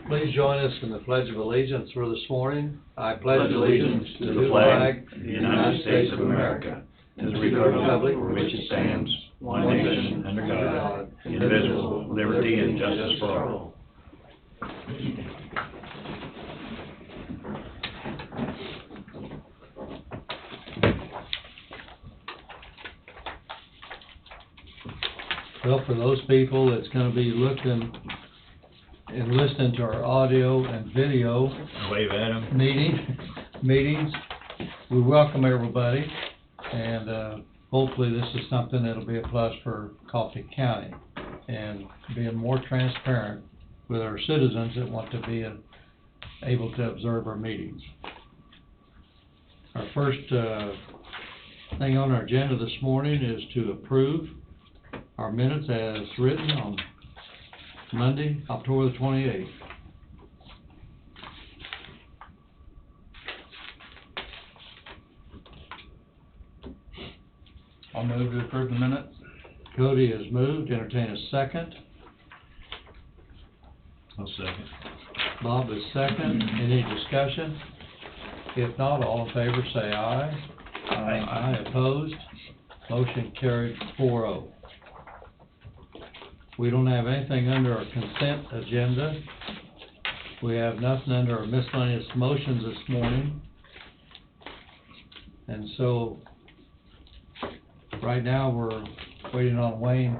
Please join us in the Pledge of Allegiance for this morning. I pledge allegiance to the flag of the United States of America, and to the republic for which it stands, one nation, under God, indivisible, with liberty and justice for all. Well, for those people that's going to be looking and listening to our audio and video Wave at them. meetings, we welcome everybody, and hopefully this is something that'll be a plus for Coffey County and being more transparent with our citizens that want to be able to observe our meetings. Our first thing on our agenda this morning is to approve our minutes as written on Monday, October the 28th. I'll move to approve the minutes. Cody has moved. Entertain a second. I'll second. Bob is second. Any discussion? If not, all in favor say aye. Aye. Opposed? Motion carried 4-0. We don't have anything under our consent agenda. We have nothing under our miscellaneous motions this morning. And so, right now, we're waiting on Wayne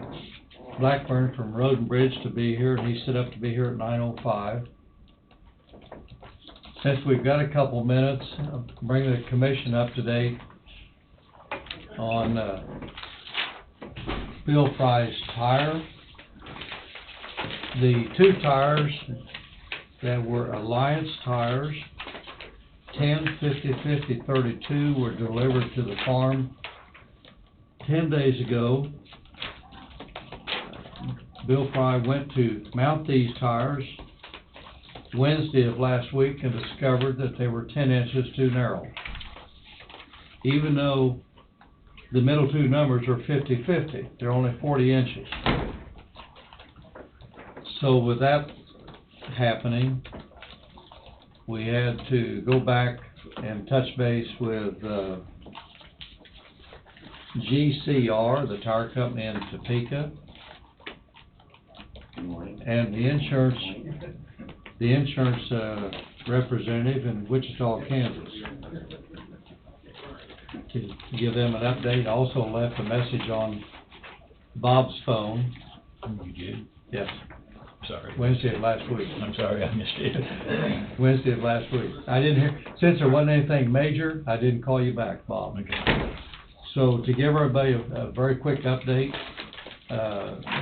Blackburn from Road and Bridge to be here, and he's set up to be here at 9:05. Since we've got a couple minutes, I'll bring the commission up to date on Bill Fry's tire. The two tires that were Alliance tires, 10, 50, 50, 32, were delivered to the farm 10 days ago. Bill Fry went to mount these tires Wednesday of last week and discovered that they were 10 inches too narrow. Even though the middle two numbers are 50-50, they're only 40 inches. So with that happening, we had to go back and touch base with GCR, the tire company in Topeka, and the insurance representative in Wichita, Kansas, to give them an update. Also left a message on Bob's phone. You did? Yes. Sorry. Wednesday of last week. I'm sorry, I missed it. Wednesday of last week. I didn't hear, since there wasn't anything major, I didn't call you back, Bob. Okay. So to give everybody a very quick update,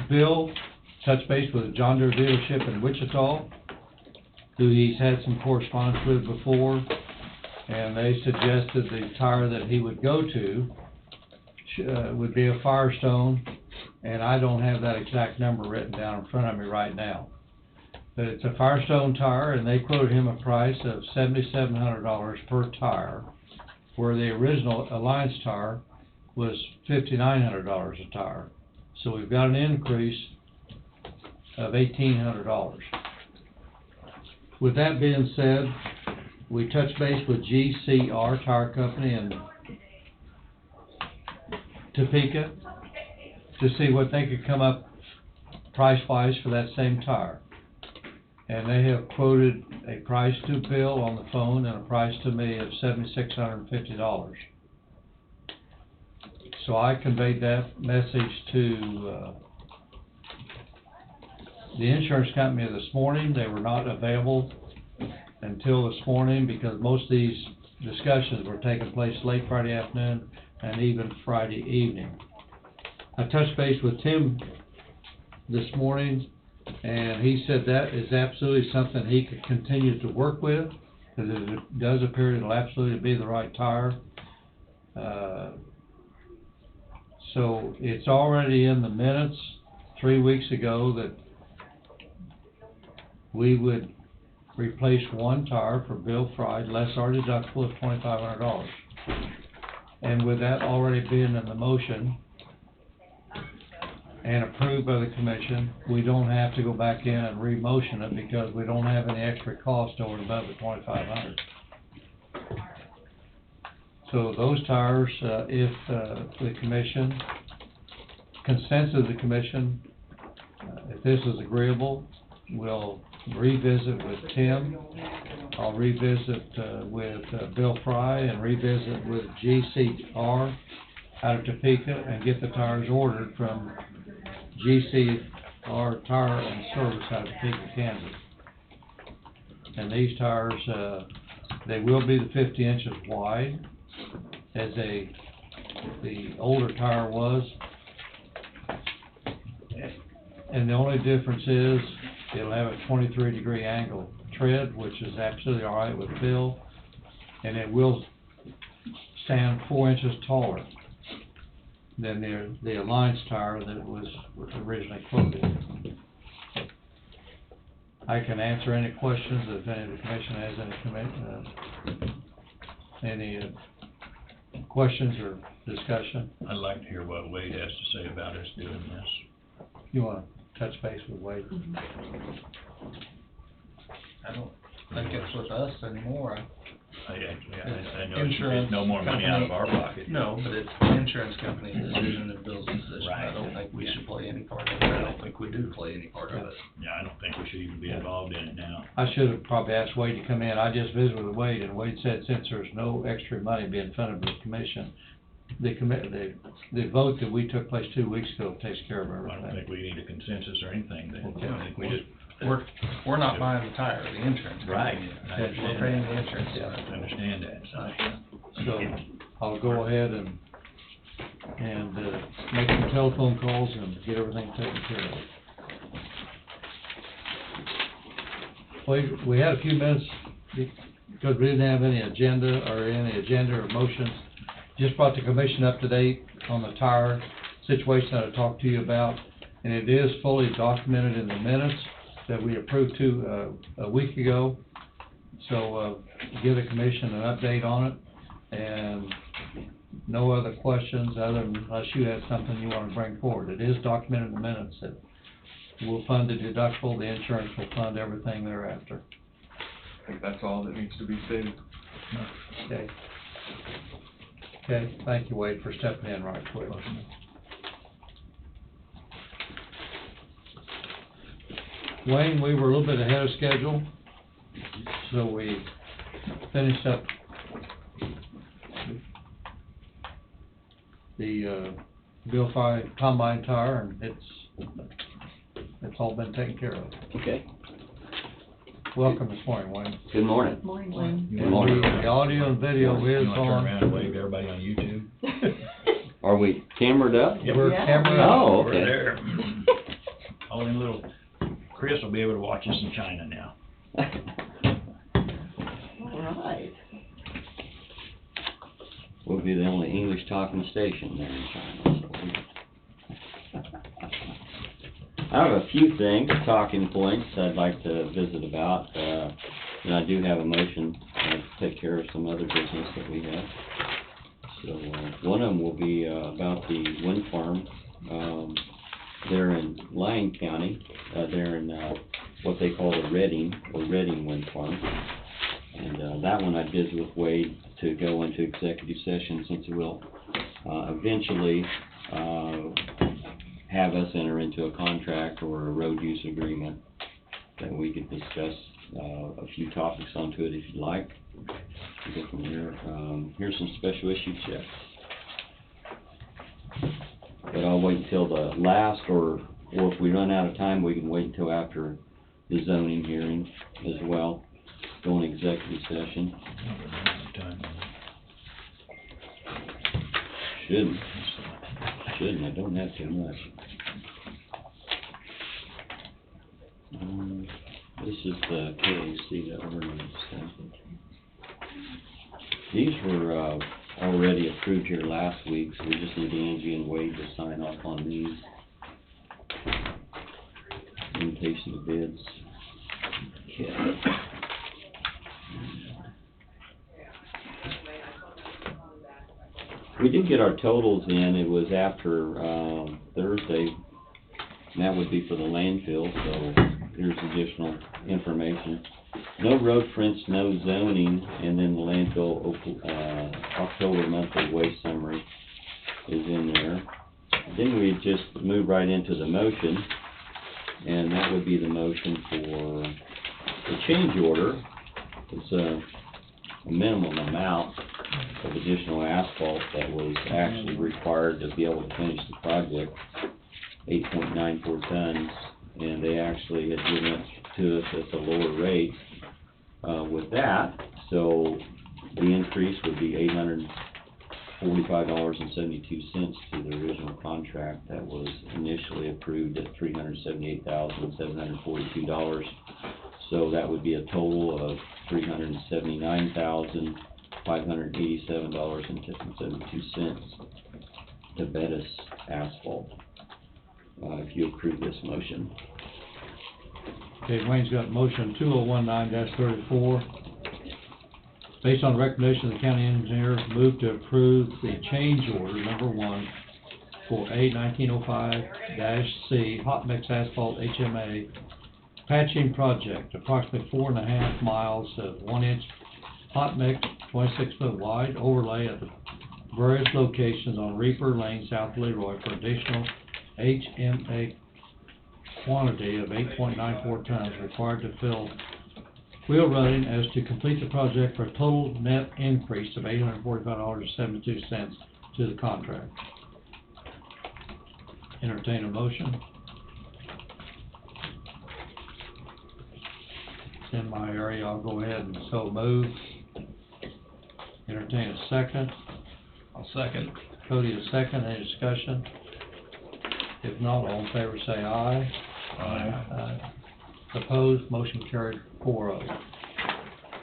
Bill touched base with a John Deere dealership in Wichita, who he's had some correspondence with before, and they suggested the tire that he would go to would be a Firestone, and I don't have that exact number written down in front of me right now. But it's a Firestone tire, and they quoted him a price of $7,700 per tire, where the original Alliance tire was $5,900 a tire. So we've got an increase of $1,800. With that being said, we touched base with GCR Tire Company in Topeka to see what they could come up price-wise for that same tire. And they have quoted a price to Bill on the phone and a price to me of $7,650. So I conveyed that message to the insurance company this morning. They were not available until this morning because most of these discussions were taking place late Friday afternoon and even Friday evening. I touched base with Tim this morning, and he said that is absolutely something he could continue to work with, because it does appear it'll absolutely be the right tire. So it's already in the minutes 3 weeks ago that we would replace one tire for Bill Fry, less our deductible of $2,500. And with that already being in the motion, and approved by the commission, we don't have to go back in and re-motion it because we don't have any extra cost over and above the 2,500. So those tires, if the commission, consensus of the commission, if this is agreeable, we'll revisit with Tim. I'll revisit with Bill Fry and revisit with GCR out of Topeka and get the tires ordered from GCR Tire and Service out of Topeka, Kansas. And these tires, they will be the 50 inches wide, as the older tire was. And the only difference is it'll have a 23-degree angle tread, which is absolutely all right with Bill, and it will stand 4 inches taller than the Alliance tire that was originally quoted. I can answer any questions if any of the commission has any questions or discussion. I'd like to hear what Wade has to say about us doing this. You want to touch base with Wade? I don't think it's with us anymore. I know it's no more money out of our pocket. No, but it's the insurance company's decision and Bill's decision. Right. I don't think we should play any part of it. I don't think we do play any part of it. Yeah, I don't think we should even be involved in it now. I should have probably asked Wade to come in. I just visited with Wade, and Wade said since there's no extra money being funded by the commission, the vote that we took place 2 weeks ago takes care of everything. I don't think we need a consensus or anything then. Okay. I think we just. We're not buying the tire, the insurance company Right. is. I understand We're paying the that. insurance. I understand that, so. So I'll go ahead and make some telephone calls and get everything taken care of. We had a few minutes because we didn't have any agenda or motions. Just brought the commission up to date on the tire situation that I talked to you about, and it is fully documented in the minutes that we approved a week ago. So give the commission an update on it, and no other questions other than unless you have something you want to bring forward. It is documented in the minutes that we'll fund the deductible, the insurance will fund everything thereafter. I think that's all that needs to be stated. Okay. Okay, thank you, Wade, for stepping in right quick. Wayne, we were a little bit ahead of schedule, so we finished up the Bill 5 combine tire, and it's all been taken care of. Okay, Welcome this morning, Wayne. good morning. Morning, Wayne. Good morning. The audio and video is You wanna turn on. around and wave to everybody on YouTube? Are we cambered up? Yep. We're Yeah. camera. Oh, We're okay. there. All them little, Chris will be able to watch us in China now. All right. We'll be the only English talking station there in China. So I have a few things, talking points I'd like to visit about, and I do have a motion to take care of some other business that we have. So, one of them will be, about the wind farm, there in Lyon County, there in, what they call the Redding Wind Farm. And, that one I did with Wade to go into executive session, since it will, eventually, have us enter into a contract or a road use agreement that we could discuss, a few topics onto it if you'd like. We'll go from here. Here's some special issue checks. But I'll wait until the last, or if we run out of time, we can wait until after the zoning hearing as well, go in executive session. Shouldn't, I don't have too much. This is the KAC, the ordinance. These were, already approved here last week, so we just need Angie and Wade to sign off on these. Invitation of bids. Okay. We did get our totals in. It was after, Thursday, and that would be for the landfill, so here's additional information. No road fronts, no zoning, and then the landfill, October monthly waste summary is in there. Then we just move right into the motion, and that would be the motion for the change order. It's a minimum amount of additional asphalt that was actually required to be able to finish the project, 8.94 tons, and they actually had given it to us at a lower rate with that. So the increase would be $845.72 to the original contract that was initially approved at $378,742. So that would be a total of $379,587.72 to Bettis Asphalt, if you approve this motion. Okay, Wayne's got motion 2019-34. Based on the recommendation of the county engineer, move to approve the change order number 1 for A1905-C hot mix asphalt HMA patching project, approximately 4.5 miles of 1-inch hot mix, 26-foot wide overlay at the various locations on Reaper Lane, South Leroy, for additional HMA quantity of 8.94 tons required to fill wheel running, as to complete the project for a total net increase of $845.72 to the contract. Entertain a motion. It's in my area, I'll go ahead and so move. Entertain a second. I'll second. Cody a second, any discussion? If not, all in favor say aye. Aye. Opposed, motion carried 4-0.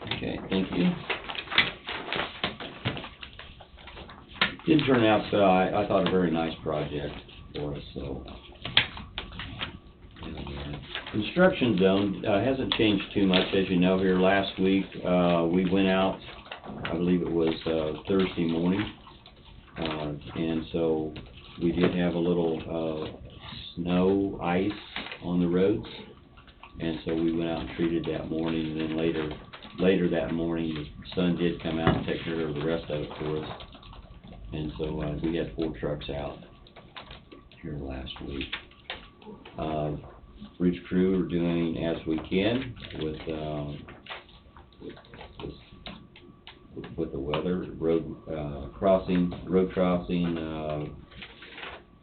Okay, thank you. Did turn out, I thought, a very nice project for us, so. Construction zone hasn't changed too much, as you know. Here last week, we went out, I believe it was Thursday morning, and so we did have a little snow, ice on the roads, and so we went out and treated that morning, and then later that morning, the sun did come out and take care of the rest of it for us, and so we had 4 trucks out here last week. Bridge crew are doing as we can with the weather, road crossing,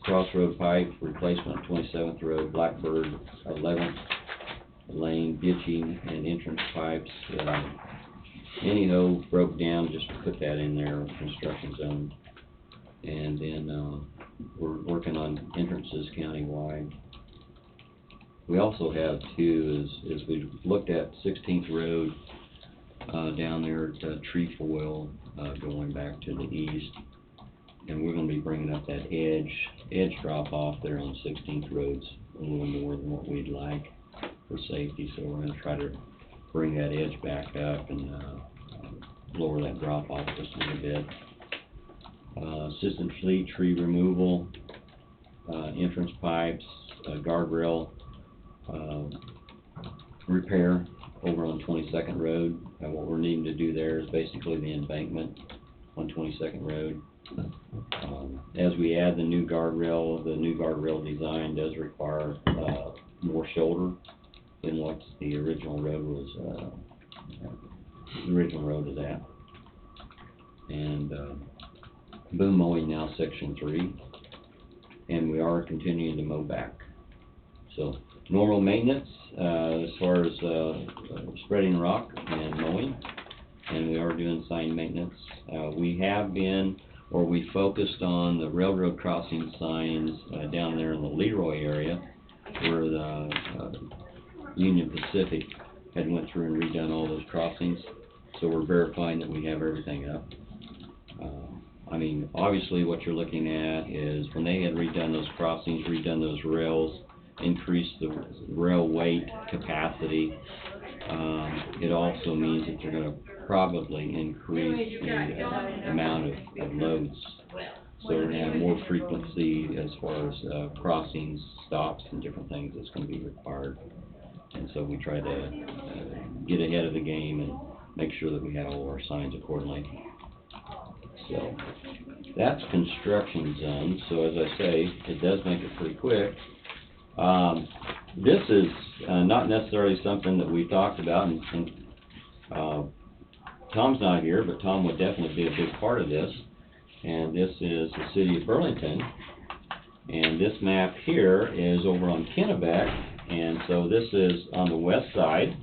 crossroad pipe replacement, 27th Road, Blackbird, 11th Lane, ditching and entrance pipes. Anyhow, broke down, just to put that in there, construction zone. And then we're working on entrances countywide. We also have too, as we looked at 16th Road down there at Trefoil, going back to the east, and we're going to be bringing up that edge drop off there on 16th Roads a little more than what we'd like for safety, so we're going to try to bring that edge back up and lower that drop off just a little bit. Assistant fleet tree removal, entrance pipes, guardrail repair over on 22nd Road. And what we're needing to do there is basically the embankment on 22nd Road. As we add the new guardrail design does require more shoulder than what the original road was. The original road is at. And boom mowing now section 3, and we are continuing to mow back. So normal maintenance as far as spreading rock and mowing, and we are doing sign maintenance. We focused on the railroad crossing signs down there in the Leroy area, where the Union Pacific had went through and redone all those crossings. So we're verifying that we have everything up. I mean, obviously what you're looking at is when they had redone those crossings, redone those rails, increased the rail weight capacity, it also means that they're going to probably increase the amount of loads. So we're gonna have more frequency as far as, crossings, stops, and different things that's gonna be required. And so we try to, get ahead of the game and make sure that we have all our signs accordingly. So, that's construction zone, so as I say, it does make it pretty quick. This is, not necessarily something that we talked about, and Tom's not here, but Tom would definitely be a big part of this. And this is the city of Burlington, and this map here is over on Kennebec, and so this is on the west side.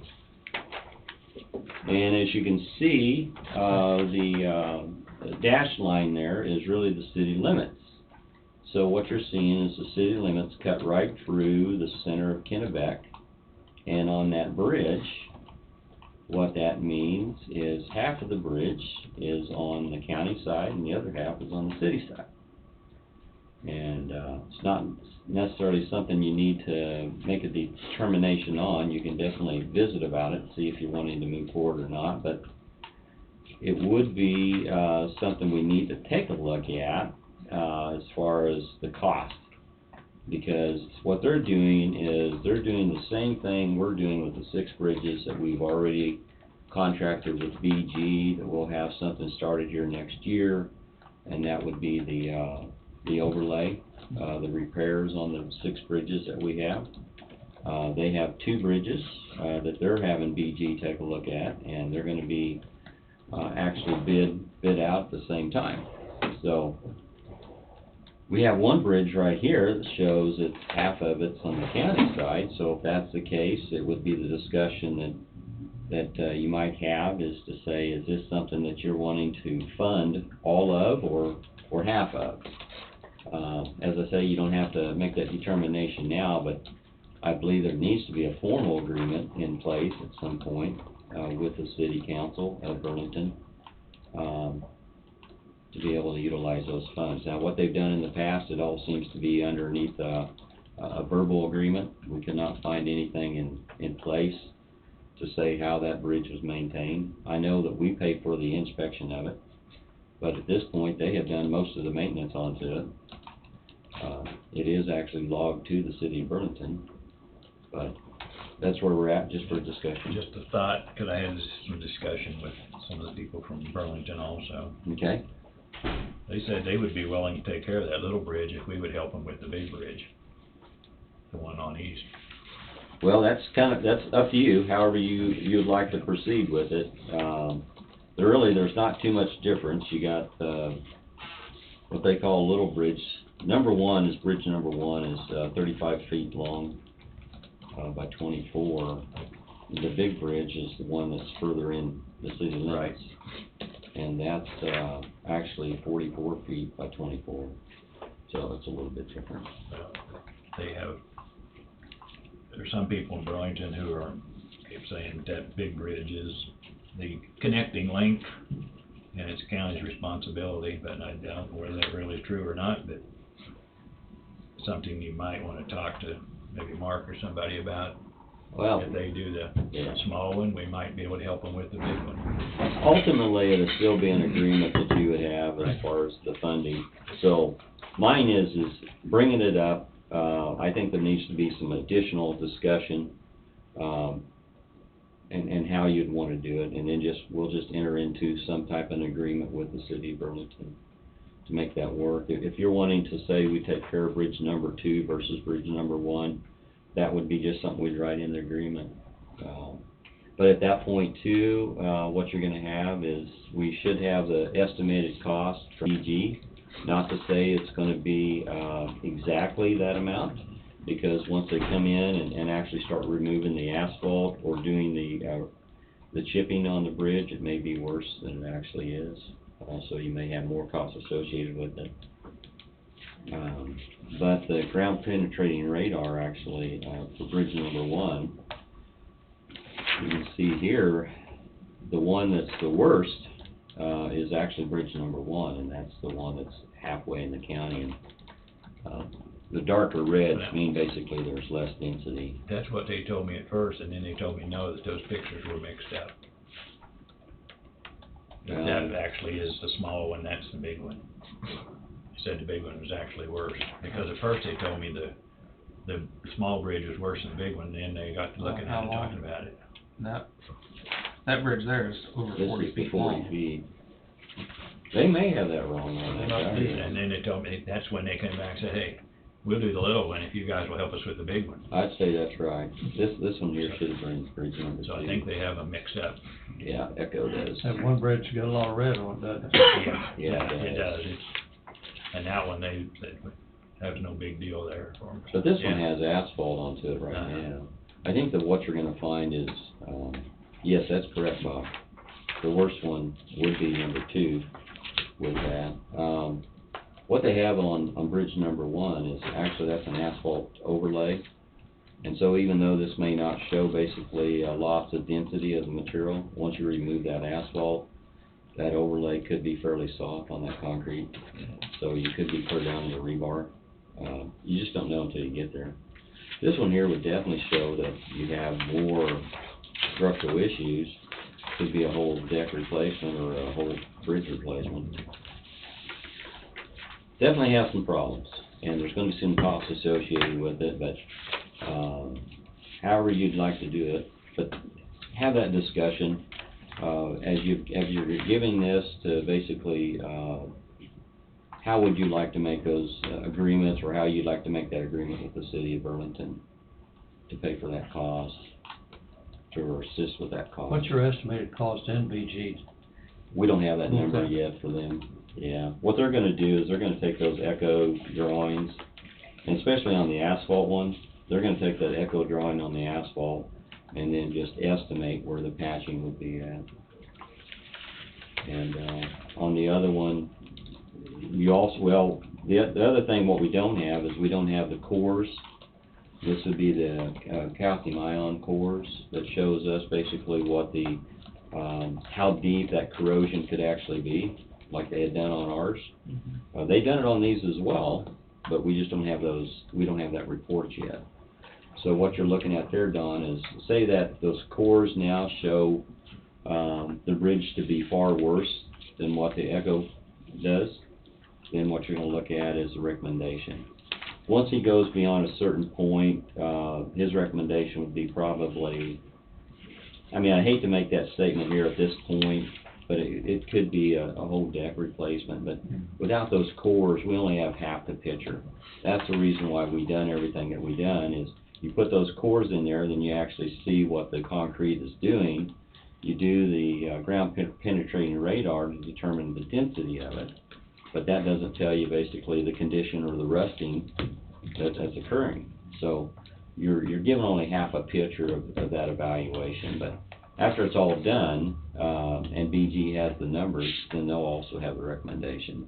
And as you can see, the dashed line there is really the city limits. So what you're seeing is the city limits cut right through the center of Kennebec, and on that bridge, what that means is half of the bridge is on the county side and the other half is on the city side. And it's not necessarily something you need to make a determination on. You can definitely visit about it, see if you're wanting to move forward or not, but it would be something we need to take a look at as far as the cost. Because what they're doing is they're doing the same thing we're doing with the 6 bridges that we've already contracted with BG, that we'll have something started here next year, and that would be the overlay, the repairs on the 6 bridges that we have. They have 2 bridges that they're having BG take a look at, and they're going to be actually bid out at the same time. So we have one bridge right here that shows that half of it's on the county side, so if that's the case, it would be the discussion that you might have, is to say, is this something that you're wanting to fund all of or half of? As I say, you don't have to make that determination now, but I believe there needs to be a formal agreement in place at some point with the City Council of Burlington to be able to utilize those funds. Now, what they've done in the past, it all seems to be underneath a verbal agreement. We could not find anything in place to say how that bridge was maintained. I know that we paid for the inspection of it, but at this point, they have done most of the maintenance onto it. It is actually logged to the City of Burlington, but that's where we're at, just for discussion. Just a thought, because I had some discussion with some of the people from Burlington also. Okay. They said they would be willing to take care of that little bridge if we would help them with the big bridge, the one on east. Well, that's up to you, however you'd like to proceed with it. There's not too much difference. You got what they call a little bridge. Bridge number one is 35 feet long by 24. The big bridge is the one that's further in the city limits. Right. And that's actually 44 feet by 24. So it's a little bit different. There's some people in Burlington who keep saying that big bridge is the connecting link, and it's county's responsibility, but I doubt whether that really is true or not, but something you might want to talk to maybe Mark or somebody about. Well, if they do the small one, we might be able to help them with the big one. Ultimately, it'll still be an agreement that you would have as far as the funding. So mine is bringing it up. I think there needs to be some additional discussion and how you'd want to do it, and then we'll just enter into some type of an agreement with the City of Burlington to make that work. If you're wanting to say we take care of bridge number 2 versus bridge number 1, that would be just something we'd write in the agreement. But at that point too, what you're going to have is we should have the estimated cost from EG. Not to say it's going to be exactly that amount, because once they come in and actually start removing the asphalt or doing the chipping on the bridge, it may be worse than it actually is. So you may have more costs associated with it. But the ground penetrating radar actually, for bridge number 1, you can see here, the one that's the worst is actually bridge number 1, and that's the one that's halfway in the county. And the darker reds mean basically there's less density. That's what they told me at first, and then they told me no, that those pictures were mixed up. That actually is the small one, that's the big one. said the big one was actually worse, because at first they told me the small bridge was worse than the big one, then they got to looking at it and talking about it. That bridge there is over This 40 is the feet 40 long. feet. They may have that wrong on that. Must be. And then they told me, that's when they came back and said, hey, we'll do the little one if you guys will help us with the big one. I'd say that's right. This one here should have been bridge number 2. So I think they have them mixed up. Yeah, Echo does. That one bridge got a lot of red on it, doesn't it? Yeah, It does. And that one, they said, that was no big deal there for them. But this one Yeah. has asphalt onto it right Uh-huh. now. I think that what you're gonna find is, yes, that's correct, Bob. The worst one would be number 2 with that. What they have on bridge number 1 is actually that's an asphalt overlay. And so even though this may not show basically lots of density of the material, once you remove that asphalt, that overlay could be fairly soft on that concrete. So you could be put down in the rebar. You just don't know until you get there. This one here would definitely show that you have more structural issues. Could be a whole deck replacement or a whole bridge replacement. Definitely have some problems, and there's gonna be some costs associated with it, but, however you'd like to do it, but have that discussion, as you're giving this to basically, how would you like to make those agreements, or how you'd like to make that agreement with the city of Burlington to pay for that cost, to assist with that cost? What's your estimated cost in BG? We don't have that number Okay. yet for them, yeah. What they're gonna do is they're gonna take those echo drawings, and especially on the asphalt one, they're gonna take that echo drawing on the asphalt and then just estimate where the patching would be at. And, on the other one, you also, well, the other thing, what we don't have is we don't have the cores. This would be the, calcium ion cores that shows us basically what the, how deep that corrosion could actually be, like they had done on ours. They've done it on these as well, but we just don't have those, we don't have that report yet. So what you're looking at there, Don, is say that those cores now show, the bridge to be far worse than what the echo does, then what you're gonna look at is the recommendation. Once he goes beyond a certain point, his recommendation would be probably, I mean, I hate to make that statement here at this point, but it could be a whole deck replacement, but without those cores, we only have half the picture. That's the reason why we done everything that we done, is you put those cores in there, then you actually see what the concrete is doing. You do the ground penetrating radar to determine the density of it, but that doesn't tell you basically the condition or the rusting that's occurring. So you're given only half a picture of that evaluation, but after it's all done, and BG has the numbers, then they'll also have the recommendation.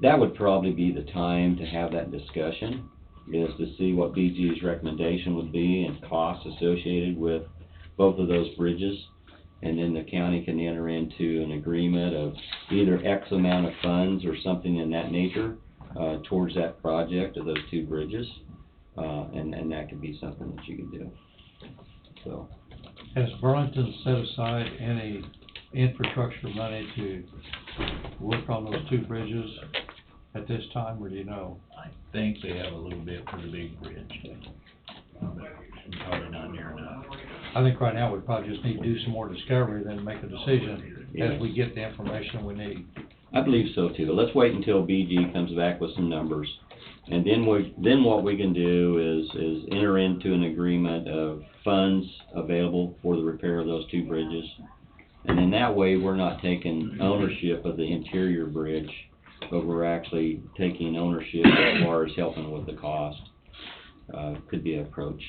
That would probably be the time to have that discussion, is to see what BG's recommendation would be and costs associated with both of those bridges. And then the county can enter into an agreement of either X amount of funds or something in that nature, towards that project of those 2 bridges. And that could be something that you can do, so. Has Burlington set aside any infrastructure money to work on those 2 bridges at this time, or do you know? I think they have a little bit for the big bridge, but probably not near enough. I think right now we probably just need to do some more discovery, then make a decision as we get the information we need. I believe so too. Let's wait until BG comes back with some numbers. And then what we can do is enter into an agreement of funds available for the repair of those 2 bridges. And then that way, we're not taking ownership of the interior bridge, but we're actually taking ownership as far as helping with the cost. Could be an approach.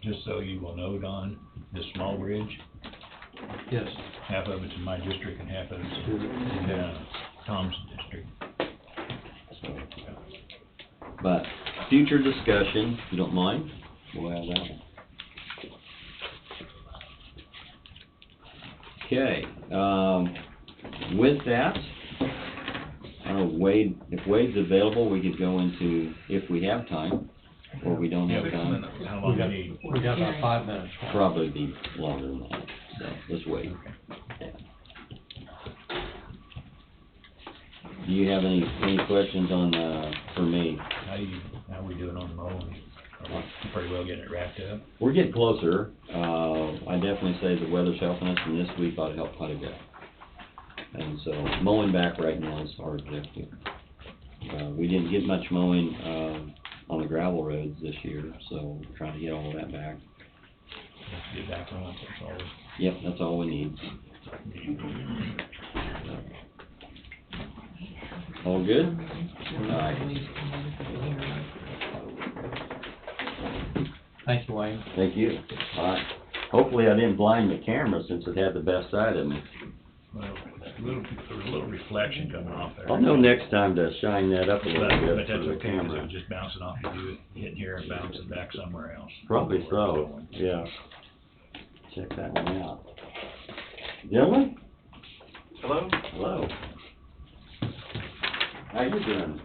Just so you will know, Don, this small bridge, Yes. half of it's in my district and half of it's in Tom's district. So, but future discussion, if you don't mind, we'll have that one. Okay, with that, I don't know, Wade, if Wade's available, we could go into, if we have time, or we don't have time. How long do you need? We got about 5 minutes. Probably be longer than that, so let's wait. Yeah. do you have any questions on, for me? How we doing on mowing? Are we pretty well getting it wrapped up? We're getting closer. I definitely say the weather's helping us, and this week ought to help quite a bit. And so mowing back right now is our objective. We didn't get much mowing, on the gravel roads this year, so we're trying to get all of that back. Let's get back on it, that's all. Yep, that's all we need. All good? All right. Thank you, Wayne. Thank you. All right. Hopefully I didn't blind the camera since it had the best side of me. Well, there was a little reflection coming off there. I'll know next time to shine that up a little But bit that's for the okay, 'cause it camera. was just bouncing off of you, hitting here and bouncing back somewhere else. Probably Where it's so, going. yeah. Check that one out. Dylan? Hello? Hello. How you doing?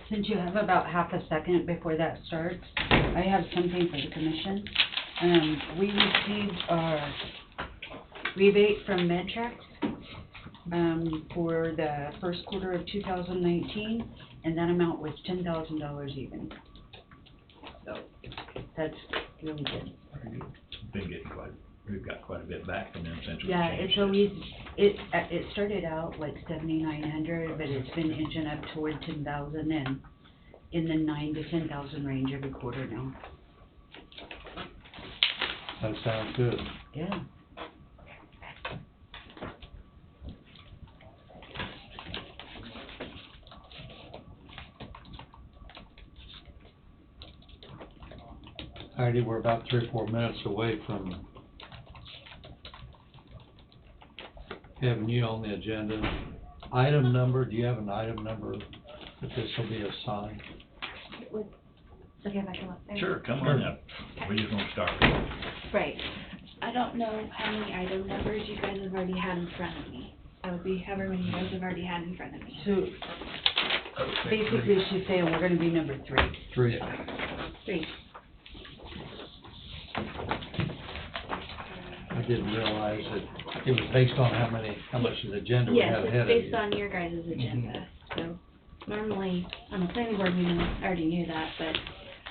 Since you have about half a second before that starts, I have something for the commission. We received our rebate from MedTrax, for the first quarter of 2019, and that amount was $10,000 even. So, that's really good. We've got quite a bit back from them since we Yeah, changed it's always, it started out like 7,900, but it's been inching up toward 10,000 and in the 9,000 to 10,000 range every quarter now. That sounds good. Yeah. Heidi, we're about 3 or 4 minutes away from having you on the agenda. Item number, do you have an item number that this will be assigned? Okay, if I come up there. Sure, come on up. We just won't start. Right. I don't know how many item numbers you guys have already had in front of me. That would be however many you guys have already had in front of me. So, basically she's saying we're gonna be number 3. 3. 3. I didn't realize that it was based on how much of the agenda we Yes, had ahead it's of based you. on your guys' agenda. So normally, on the planning board meeting, I already knew that, but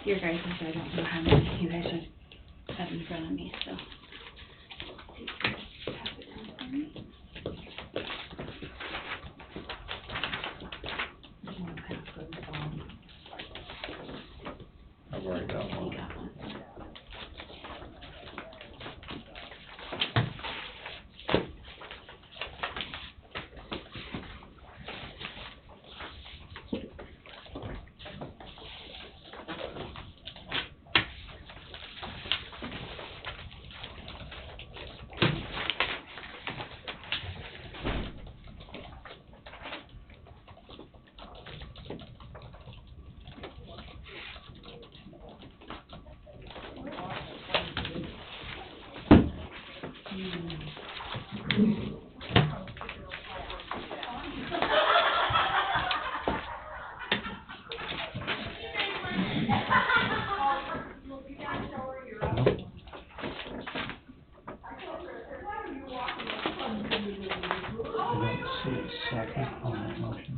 your guys' I don't know how many you guys have in front of me, so. Pass it down for me. I've already got You one. got one. I don't see a second on that motion.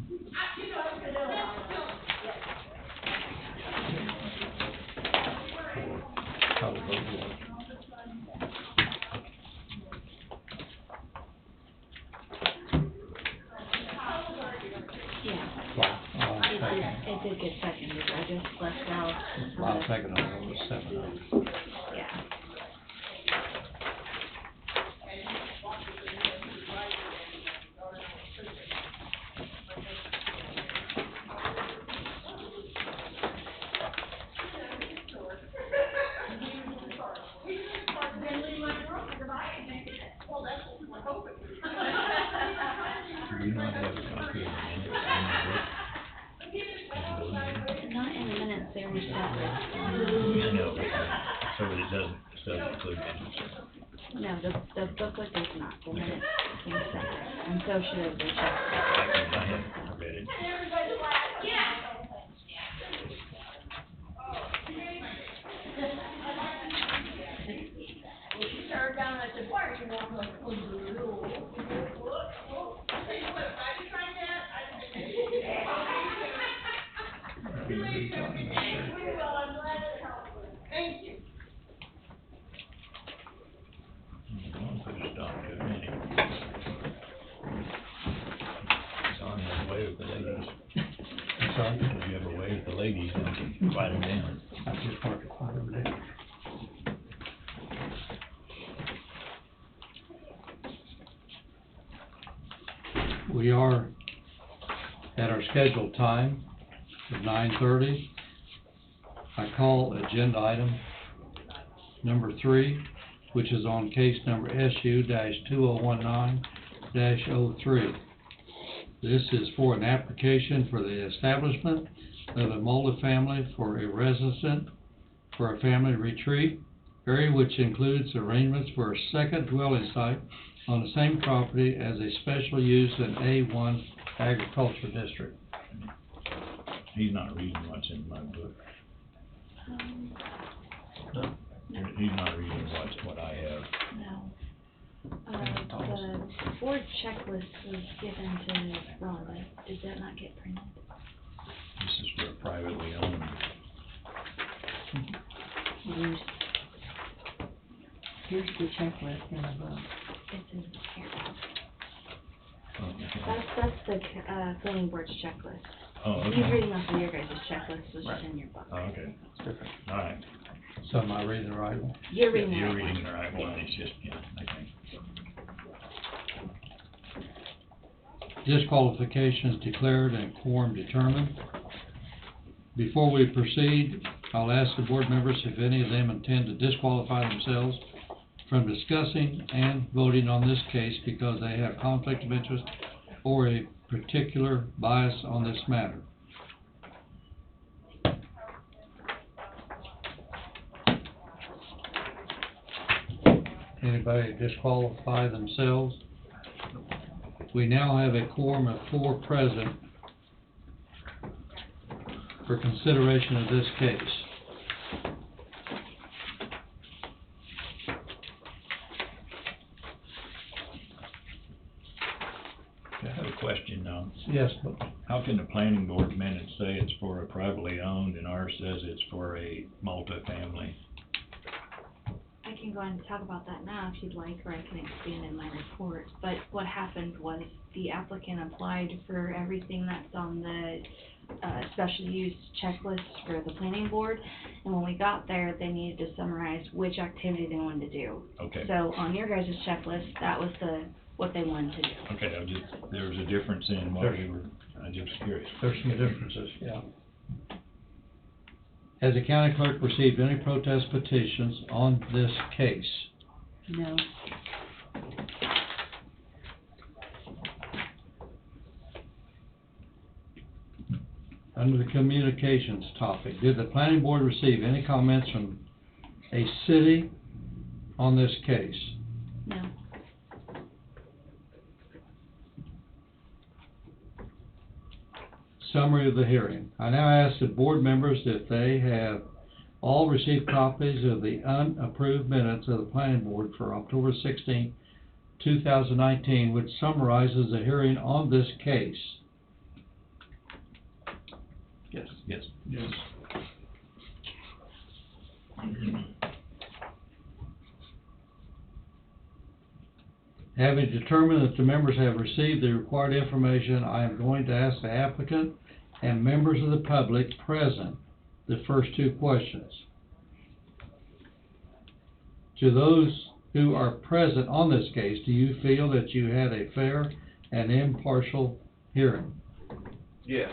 How to vote was. Yeah. Last second. It did get seconded, I just left out. Last second on it was 7. Yeah. Do you not have a copy of the minutes in Not in the minutes, they were separate. the book? I know, so that it doesn't include minutes. No, the booklet does not, the minutes came separate, and so should the check. I haven't read it. Write them down. I just marked it, write them down. We are at our scheduled time of 9:30. I call agenda item number 3, which is on case number SU-2019-03. This is for an application for the establishment of a multifamily for a resident for a family retreat area, which includes arrangements for a second dwelling site on the same property as a special use in A1 agriculture district. He's not reading what's in my book. He's not reading what I have. No. The board checklist was given to Rhonda. Did that not get printed? This is for privately owned. Here's the checklist in the book. It's in here. Oh, okay. That's the, planning board's checklist. Oh, He's okay. reading off of your guys' checklist, which is in your book. Oh, okay. It's different. All right. So am I reading the right one? You're reading the You're right reading one. the right one, it's just, yeah, okay. Disqualifications declared and quorum determined. Before we proceed, I'll ask the board members if any of them intend to disqualify themselves from discussing and voting on this case because they have conflict of interest or a particular bias on this matter. Anybody disqualify themselves? We now have a quorum of 4 present for consideration of this case. I have a question now. Yes, but How can the planning board minutes say it's for a privately owned and ours says it's for a multifamily? I can go and talk about that now if you'd like, or I can expand in my report. But what happened was the applicant applied for everything that's on the special use checklist for the planning board. And when we got there, they needed to summarize which activity they wanted to do. Okay. So on your guys' checklist, that was what they wanted to do. Okay, there was a difference in what we were, I just was curious. there's some differences, yeah. Has the county clerk received any protest petitions on this case? No. Under the communications topic, did the planning board receive any comments from a city on this case? No. Summary of the hearing. I now ask the board members if they have all received copies of the unapproved minutes of the planning board for October 16, 2019, which summarizes the hearing on this case. Yes. Yes. Yes. Having determined that the members have received the required information, I am going to ask the applicant and members of the public present the first 2 questions. To those who are present on this case, do you feel that you had a fair and impartial hearing? Yes.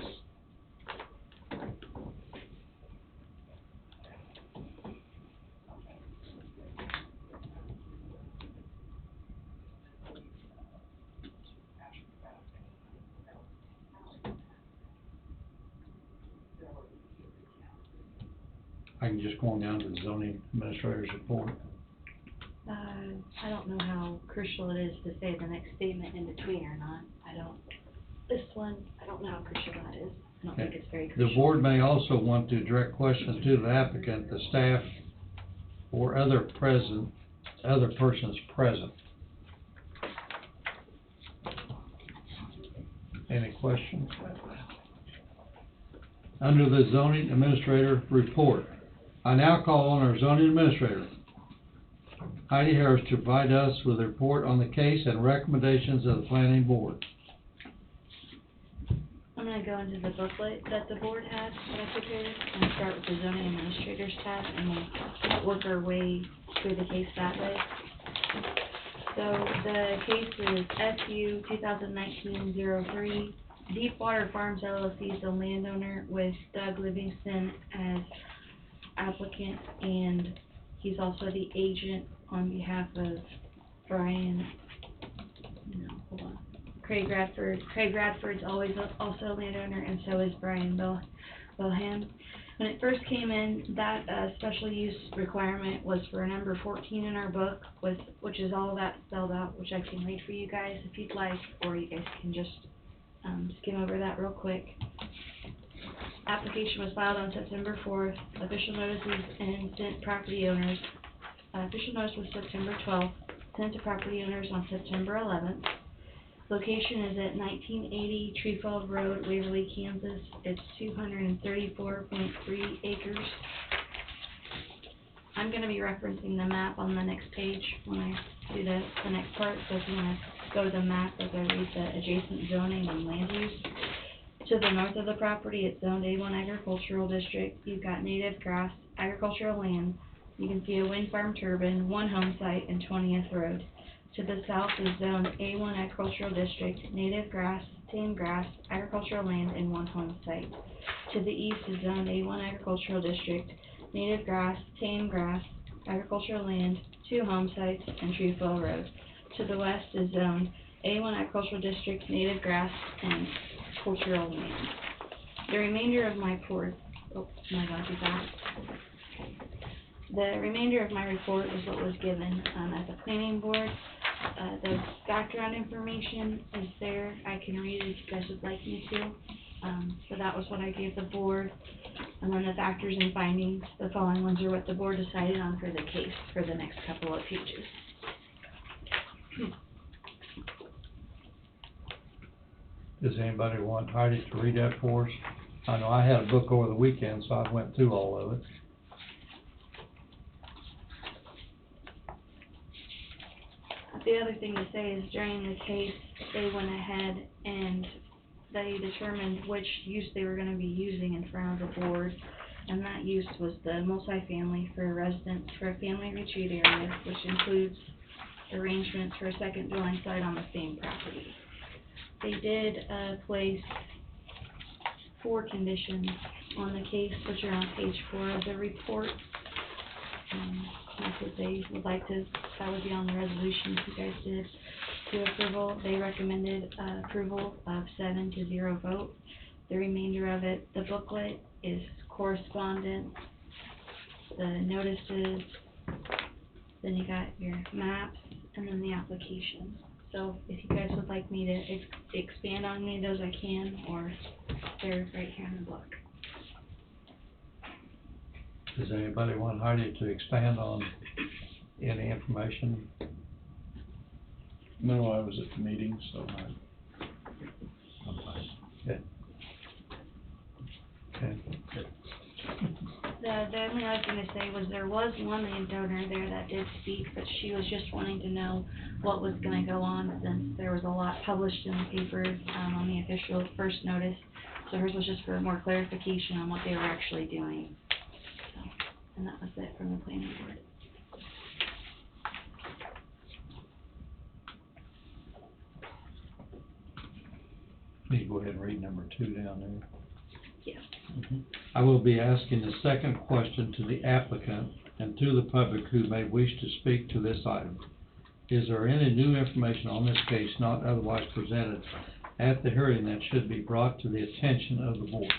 I can just go on down to the zoning administrator's report. I don't know how crucial it is to say the next statement in between or not. This one, I don't know how crucial that is. I don't think it's very crucial. The board may also want to direct questions to the applicant, the staff, or other persons present. Any questions? Under the zoning administrator report, I now call on our zoning administrator, Heidi Harris, to provide us with a report on the case and recommendations of the planning board. I'm gonna go into the booklet that the board had that I prepared, and start with the zoning administrator's tab, and we'll work our way through the case that way. So the case is FU 2019-03, Deepwater Farms LLC is the landowner with Doug Livingston as applicant, and he's also the agent on behalf of Brian, Craig Radford. Craig Radford's also a landowner, and so is Brian Belham. When it first came in, that special use requirement was for number 14 in our book, which is all that spelled out, which I can read for you guys if you'd like, or you guys can just skim over that real quick. Application was filed on September 4th. Official notices and sent property owners. Official notice was September 12th, sent to property owners on September 11th. Location is at 1980 Treefold Road, Waverly, Kansas. It's 234.3 acres. I'm going to be referencing the map on the next page when I do the next part, so if you want to go to the map as I read the adjacent zoning and land use. To the north of the property, it's zoned A1 Agricultural District. You've got native grass, agricultural land. You can see a wind farm turbine, one home site, and 20th Road. To the south is zoned A1 Agricultural District, native grass, tame grass, agricultural land, and one home site. To the east is zoned A1 Agricultural District, native grass, tame grass, agricultural land, two home sites, and Treefoil Road. To the west is zoned A1 Agricultural District, native grass, and cultural land. The remainder of my report, The remainder of my report is what was given at the planning board. The background information is there. I can read it if you guys would like me to. So that was what I gave the board. And then the factors and findings, the following ones are what the board decided on for the case for the next couple of pages. Does anybody want Heidi to read that for us? I know I had a book over the weekend, so I went through all of it. The other thing to say is during the case, they went ahead and they determined which use they were going to be using in front of the board, and that use was the multifamily for residents for a family retreat area, which includes arrangements for a second dwelling site on the same property. They did place 4 conditions on the case, which are on page 4 of the report. That's what they would like to, that would be on the resolution if you guys did to approval. They recommended approval of 7-0 vote. The remainder of it, the booklet is correspondence, the notices, then you got your maps, and then the application. So if you guys would like me to expand on any of those, I can, or they're right here in the book. Does anybody want Heidi to expand on any information? No, I was at the meeting, so I'm fine. Okay. The only other thing to say was there was one landowner there that did speak, but she was just wanting to know what was going to go on since there was a lot published in the paper on the official first notice. So hers was just for more clarification on what they were actually doing. So, and that was it from the planning board. Please go ahead and read number 2 down there. Yes. I will be asking the second question to the applicant and to the public who may wish to speak to this item. Is there any new information on this case not otherwise presented at the hearing that should be brought to the attention of the board?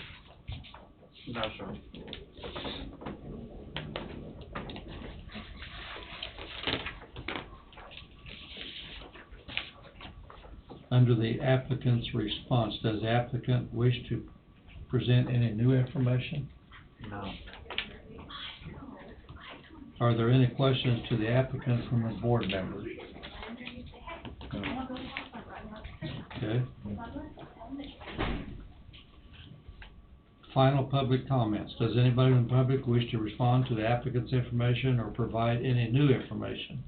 No, sir. Under the applicant's response, does the applicant wish to present any new information? No. Are there any questions to the applicant from the board members? Okay. Final public comments. Does anybody in the public wish to respond to the applicant's information or provide any new information?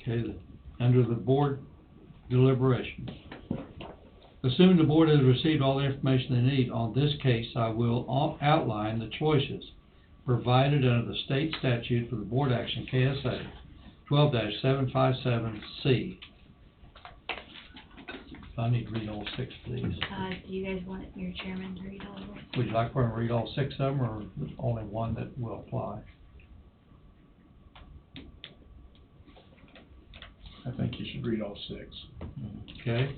Okay, under the board deliberations. Assuming the board has received all the information they need on this case, I will outline the choices provided under the state statute for the board action KSA 12-757C. I need to read all 6 of these. Do you guys want your chairman to read all of them? Would you like for him to read all 6 of them, or only one that will apply? I think you should read all 6. Okay.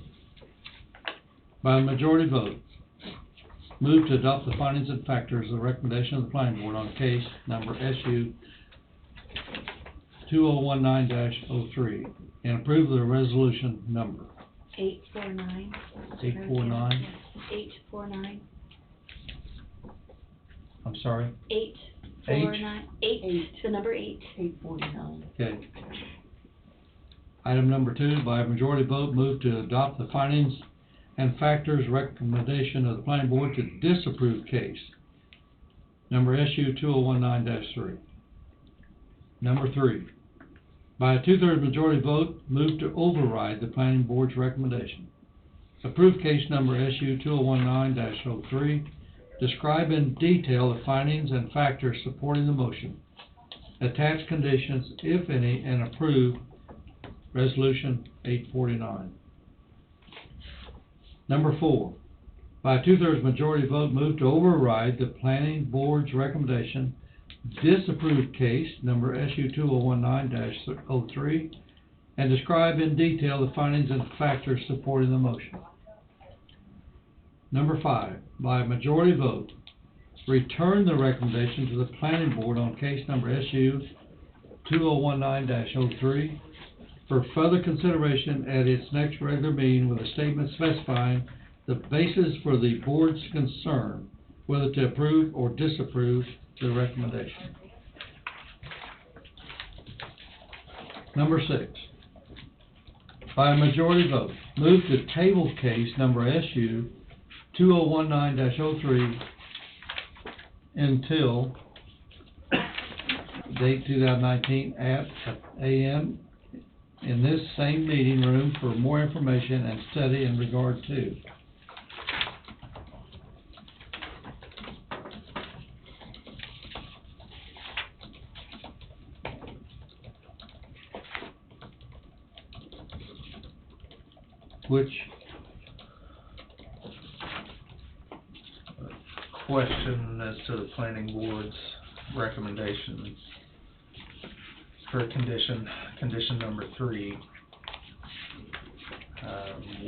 By a majority vote, move to adopt the findings and factors of the recommendation of the planning board on case number SU 2019-03 and approve the resolution number 849. 849. 849. I'm sorry. 849. 8. The number 8. 849. Okay. Item number 2, by a majority vote, move to adopt the findings and factors recommendation of the planning board to disapprove case number SU 2019-3. Number 3, by a 2/3 majority vote, move to override the planning board's recommendation. Approve case number SU 2019-03. Describe in detail the findings and factors supporting the motion. Attach conditions, if any, and approve resolution 849. Number 4, by a 2/3 majority vote, move to override the planning board's recommendation, disapprove case number SU 2019-03, and describe in detail the findings and factors supporting the motion. Number 5, by a majority vote, return the recommendation to the planning board on case number SU 2019-03 for further consideration at its next regular meeting with a statement specifying the basis for the board's concern, whether to approve or disapprove the recommendation. Number 6, by a majority vote, move to table case number SU 2019-03 until date 2019 at a.m. in this same meeting room for more information and study in regard to. Which Question as to the planning board's recommendations for condition number 3.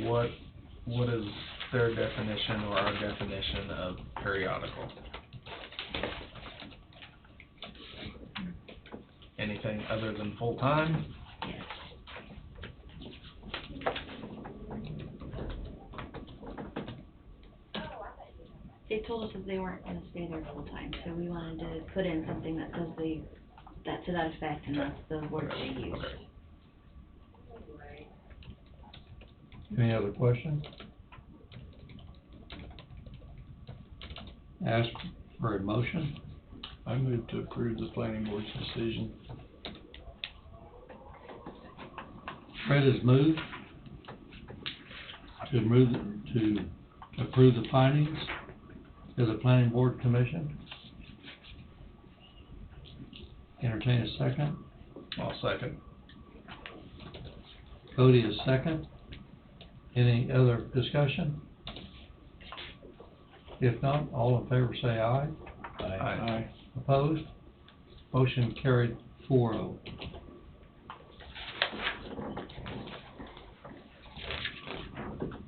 What is their definition or our definition of periodical? Anything other than full-time? Yes. They told us that they weren't gonna stay there full-time, so we wanted to put in something that says that to that effect, and that's the word they used. Any other questions? Ask for a motion. I move to approve the planning board's decision. Fred has moved to approve the findings of the planning board commission. Entertain a second. I'll second. Cody is second. Any other discussion? If not, all in favor say aye. Aye. Opposed? Motion carried 4-0.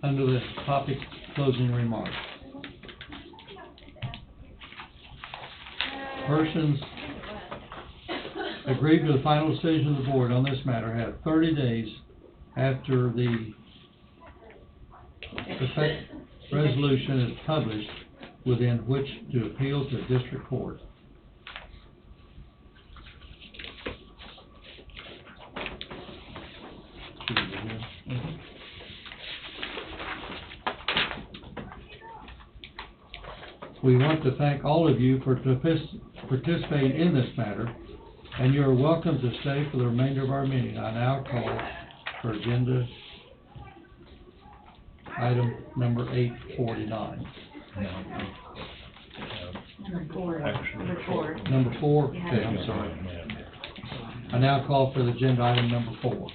Under the topic closing remarks. Persons agreed to the final decision of the board on this matter have 30 days after the effect resolution is published within which to appeal to district court. We want to thank all of you for participating in this matter, and you are welcome to stay for the remainder of our meeting. I now call for agenda item number 849. Number four. Number 4? Yeah. Okay, I'm sorry. I now call for the agenda item number 4.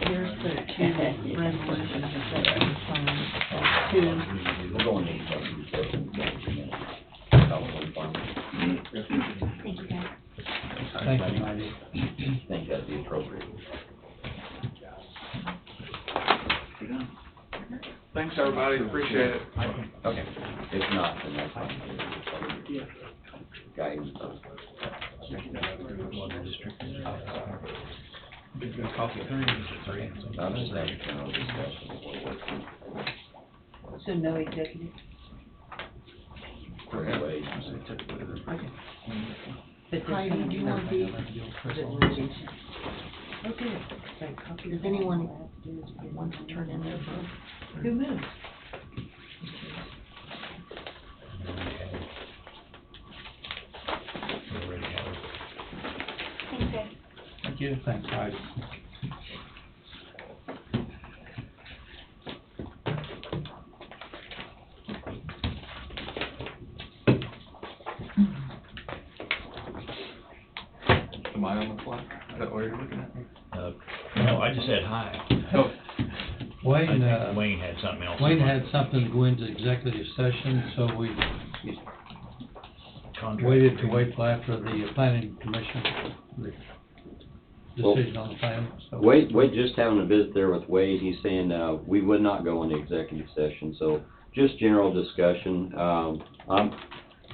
Here's the two resolutions that you signed, two. We're going to Thank you, guys. Thank you, Heidi. I think that'd be appropriate. Thanks, everybody, appreciate it. Okay. If not, then that's fine. Guidance. Coffee 3. I'm just having general discussion before working. So no executive? Anyway, Okay. But Heidi, there's do you want these? Okay. Does anyone want to turn in their vote? Who moves? Thanks, guys. Thank you. Thanks, Heidi. Am I on the fly? Is that what you're looking at? No, I just said hi. Oh. Wayne, I think Wayne had something else. Wayne had something to go into executive session, so we Contract. waited to wait till after the planning commission, the decision on the plan, so. Wade just having a visit there with Wade, he's saying, we would not go into executive session, so just general discussion.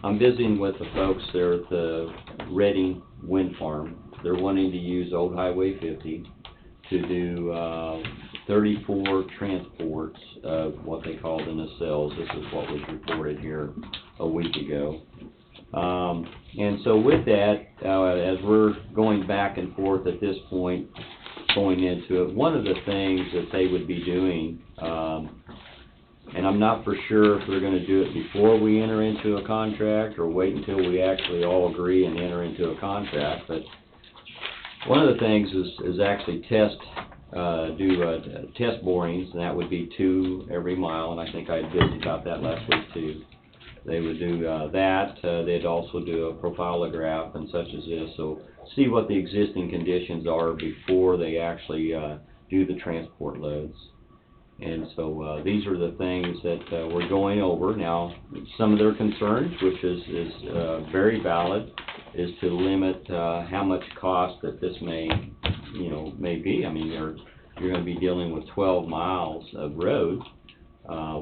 I'm visiting with the folks there at the Reading Wind Farm. They're wanting to use Old Highway 50 to do, 34 transports of what they call the nacelles. This is what was reported here a week ago. And so with that, as we're going back and forth at this point, going into it, one of the things that they would be doing, and I'm not for sure if they're going to do it before we enter into a contract or wait until we actually all agree and enter into a contract, but one of the things is actually do test borings, and that would be 2 every mile, and I think I visited about that last week too. They would do that. They'd also do a profilograph and such as this, so see what the existing conditions are before they actually do the transport loads. And so these are the things that we're going over. Now, some of their concerns, which is very valid, is to limit how much cost that this may be. I mean, you're going to be dealing with 12 miles of road.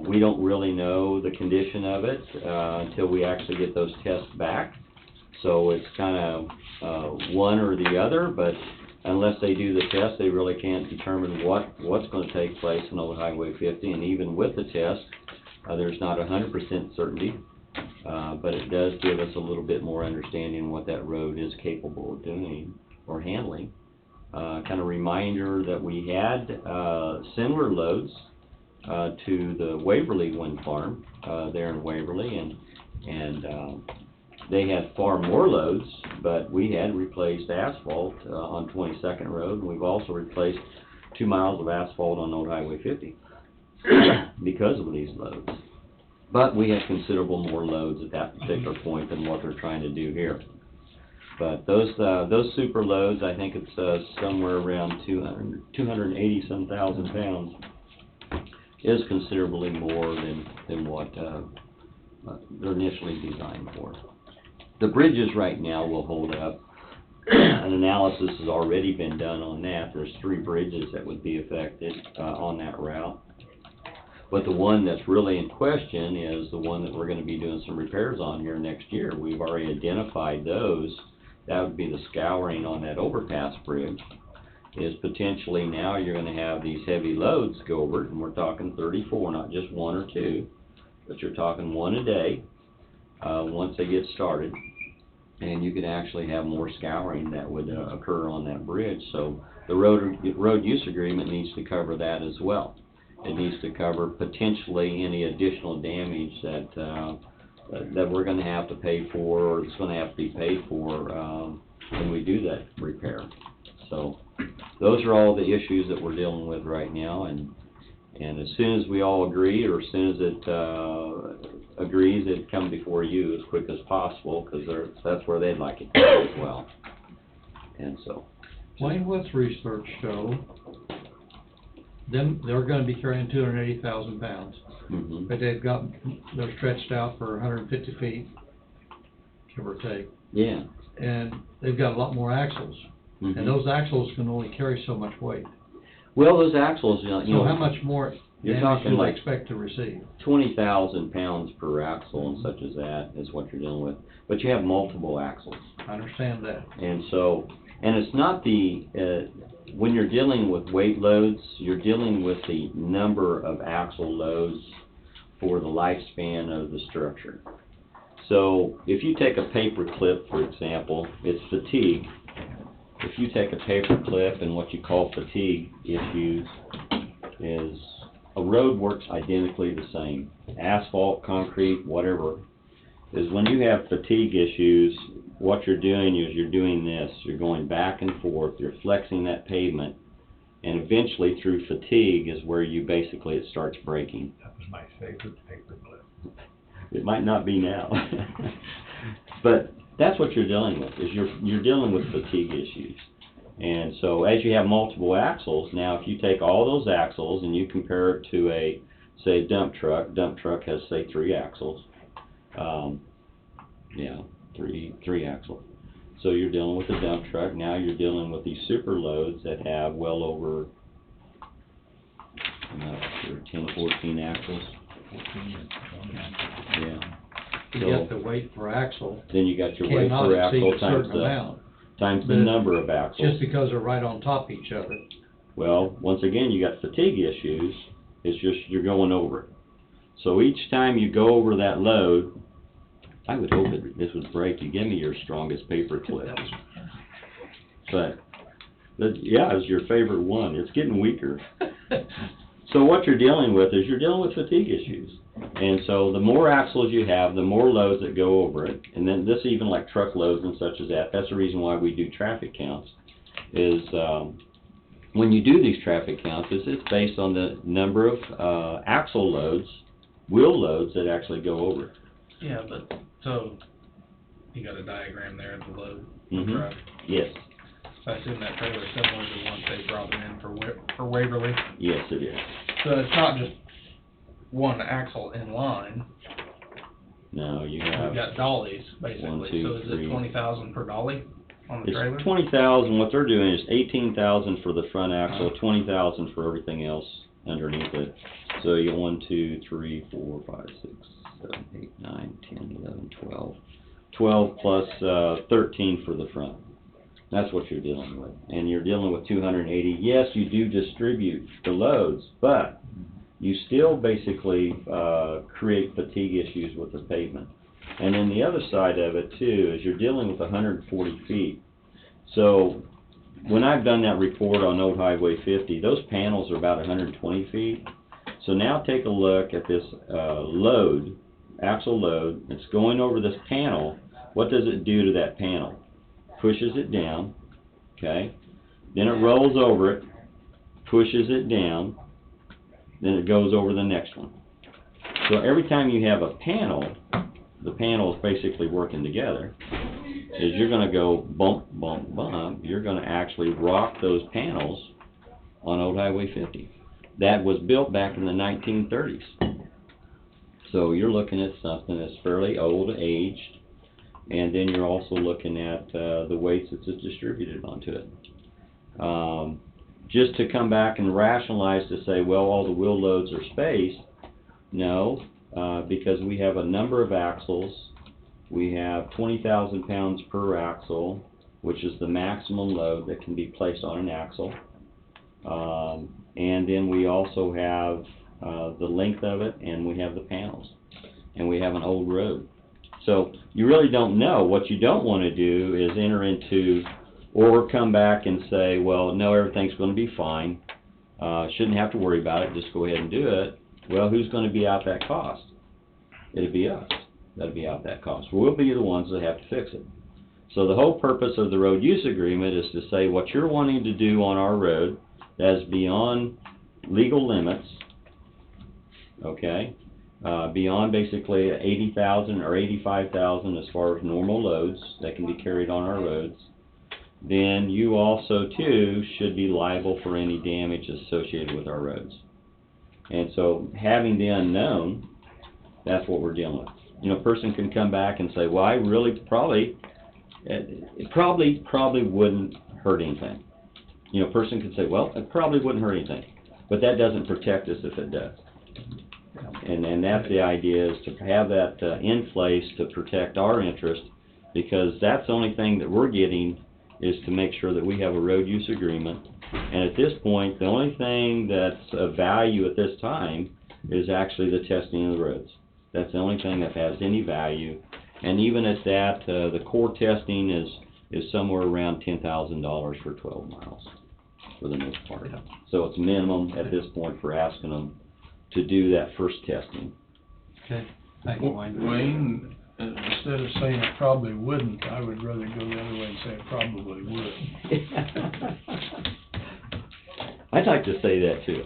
We don't really know the condition of it until we actually get those tests back. So it's kind of one or the other, but unless they do the test, they really can't determine what's going to take place in Old Highway 50. And even with the test, there's not 100% certainty, but it does give us a little bit more understanding of what that road is capable of doing or handling. Kind of reminder that we had similar loads to the Waverly Wind Farm there in Waverly, and they had far more loads, but we had replaced asphalt on 22nd Road, and we've also replaced 2 miles of asphalt on Old Highway 50 because of these loads. But we had considerable more loads at that particular point than what they're trying to do here. But those super loads, I think it's somewhere around 280-some thousand pounds, is considerably more than what they're initially designed for. The bridges right now will hold up. An analysis has already been done on that. There's 3 bridges that would be affected on that route. But the one that's really in question is the one that we're going to be doing some repairs on here next year. We've already identified those. That would be the scouring on that overpass bridge. Is potentially now you're going to have these heavy loads go over it, and we're talking 34, not just 1 or 2, but you're talking 1 a day once they get started, and you could actually have more scouring that would occur on that bridge. So the road use agreement needs to cover that as well. It needs to cover potentially any additional damage that we're going to have to pay for, or it's going to have to be paid for when we do that repair. So those are all the issues that we're dealing with right now, and as soon as we all agree, or as soon as it agrees, it'd come before you as quick as possible, because that's where they'd like it to go as well. And so, Wayne, what's research show? They're gonna be carrying 280,000 pounds, mhm. but they're stretched out for 150 feet, give or take, Yeah. and they've got a lot more axles, Mhm. and those axles can only carry so much weight. Well, those axles, you So know, how much more you're damage talking do they like expect to receive? 20,000 pounds per axle and such as that is what you're dealing with. But you have multiple axles. I understand that. And so, and it's not when you're dealing with weight loads, you're dealing with the number of axle loads for the lifespan of the structure. So if you take a paper clip, for example, it's fatigue. If you take a paper clip, and what you call fatigue issues is a road works identically the same. Asphalt, concrete, whatever, is when you have fatigue issues, what you're doing is you're doing this. You're going back and forth, you're flexing that pavement, and eventually through fatigue is where basically it starts breaking. That was my favorite paper clip. It might not be now. But that's what you're dealing with, is you're dealing with fatigue issues. And so as you have multiple axles, now if you take all those axles and you compare it to a, say, dump truck has, say, 3 axles. Three axles. So you're dealing with a dump truck. Now you're dealing with these super loads that have well over, I'm not sure, 10, 14 axles. 14 or 20 axles. Yeah. You So get the weight per axle, then you got your weight cannot per exceed axle a times certain amount, the But number of axles. just because they're right on top of each other. Well, once again, you got fatigue issues. It's just you're going over it. So each time you go over that load, I would hope this would break. You give me your strongest paper clip. But yeah, it's your favorite one. It's getting weaker. So what you're dealing with is you're dealing with fatigue issues. And so the more axles you have, the more loads that go over it. And then this even like truckloads and such as that. That's the reason why we do traffic counts. Is when you do these traffic counts, it's based on the number of axle loads, wheel loads that actually go over it. Yeah, but, so, you got a diagram there of the load Mhm. truck. Yes, So I assume that trailer is similar to the ones they brought in for Waverly. yes it is. So it's not just one axle in line, No, you you've have, got dollies, basically. 1, 2, So is 3. it 20,000 per dolly on the trailer? It's 20,000. What they're doing is 18,000 for the front axle, 20,000 for everything else underneath it. So you got 1, 2, 3, 4, 5, 6, 7, 8, 9, 10, 11, 12. 12 plus 13 for the front. That's what you're dealing with. And you're dealing with 280. Yes, you do distribute the loads, but you still basically create fatigue issues with the pavement. And then the other side of it too is you're dealing with 140 feet. So when I've done that report on Old Highway 50, those panels are about 120 feet. So now take a look at this load, axle load, that's going over this panel. What does it do to that panel? Pushes it down, okay? Then it rolls over it, pushes it down, then it goes over the next one. So every time you have a panel, the panel is basically working together, is you're going to go bump, bump, bump. You're going to actually rock those panels on Old Highway 50. That was built back in the 1930s. So you're looking at something that's fairly old, aged, and then you're also looking at the weights that it's distributed onto it. Just to come back and rationalize to say, well, all the wheel loads are spaced, no, because we have a number of axles. We have 20,000 pounds per axle, which is the maximum load that can be placed on an axle. And then we also have the length of it, and we have the panels, and we have an old road. So you really don't know. What you don't want to do is enter into, or come back and say, well, no, everything's going to be fine. Shouldn't have to worry about it. Just go ahead and do it. Well, who's going to be out that cost? It'll be us. That'll be out that cost. We'll be the ones that have to fix it. So the whole purpose of the road use agreement is to say what you're wanting to do on our road that's beyond legal limits, okay? Beyond basically 80,000 or 85,000 as far as normal loads that can be carried on our roads. Then you also too should be liable for any damage associated with our roads. And so having the unknown, that's what we're dealing with. You know, a person can come back and say, well, I really it probably wouldn't hurt anything. You know, a person could say, well, it probably wouldn't hurt anything, but that doesn't protect us if it does. And that's the idea, is to have that in place to protect our interest, because that's the only thing that we're getting is to make sure that we have a road use agreement. And at this point, the only thing that's of value at this time is actually the testing of the roads. That's the only thing that has any value. And even at that, the core testing is somewhere around $10,000 for 12 miles for the most part. So it's minimum at this point for asking them to do that first testing. Okay, thank you, Wayne. Wayne, instead of saying it probably wouldn't, I would rather go the other way and say it probably would. I'd like to say that too,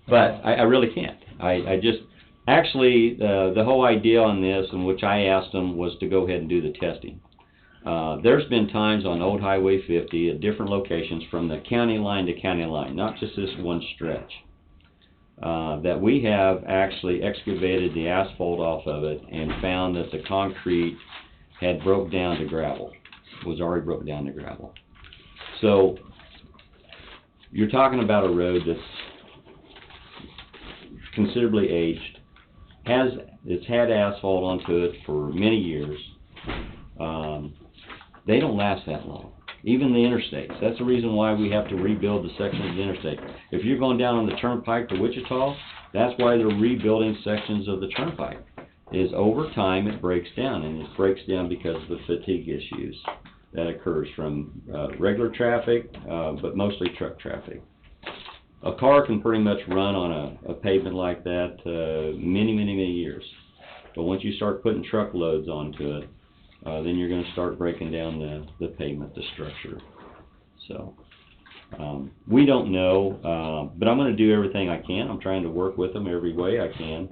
but I really can't. I just, actually, the whole idea on this, in which I asked them, was to go ahead and do the testing. There's been times on Old Highway 50 at different locations from the county line to county line, not just this one stretch, that we have actually excavated the asphalt off of it and found that the concrete had broke down to gravel, was already broke down to gravel. So you're talking about a road that's considerably aged, it's had asphalt onto it for many years. They don't last that long. Even the interstates. That's the reason why we have to rebuild the sections of the interstate. If you're going down on the turnpike to Wichita, that's why they're rebuilding sections of the turnpike. Is over time it breaks down, and it breaks down because of the fatigue issues that occurs from regular traffic, but mostly truck traffic. A car can pretty much run on a pavement like that many years. But once you start putting truckloads onto it, then you're going to start breaking down the pavement, the structure. So we don't know, but I'm going to do everything I can. I'm trying to work with them every way I can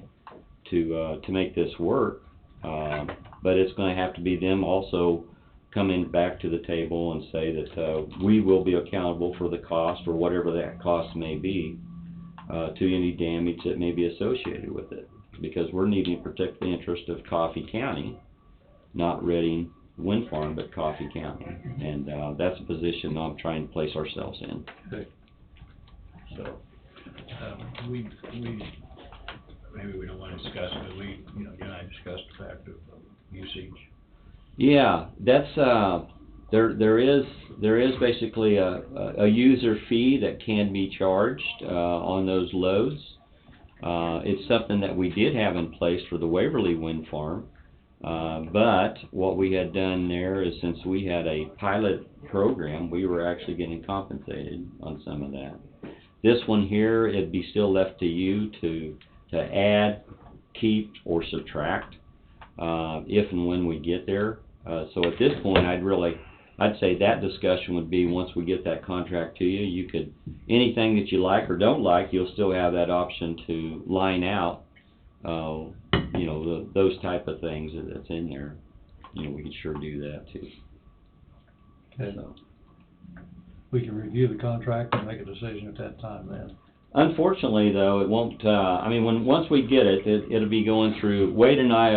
to make this work. But it's going to have to be them also coming back to the table and say that we will be accountable for the cost, or whatever that cost may be, to any damage that may be associated with it. Because we're needing to protect the interest of Coffey County, not Redding Wind Farm, but Coffey County. And that's a position I'm trying to place ourselves in. Okay. So, we maybe we don't want to discuss it, but we, you know, you and I discussed the fact of usage. Yeah, that's there is basically a user fee that can be charged on those loads. It's something that we did have in place for the Waverly Wind Farm, but what we had done there is, since we had a pilot program, we were actually getting compensated on some of that. This one here, it'd be still left to you to add, keep, or subtract if and when we get there. So at this point, I'd say that discussion would be, once we get that contract to you, you could, anything that you like or don't like, you'll still have that option to line out, you know, those type of things that's in there. You know, we could sure do that too. Okay. So. We can review the contract and make a decision at that time then. Unfortunately, though, it won't. I mean, once we get it, it'll be going through. Wade and I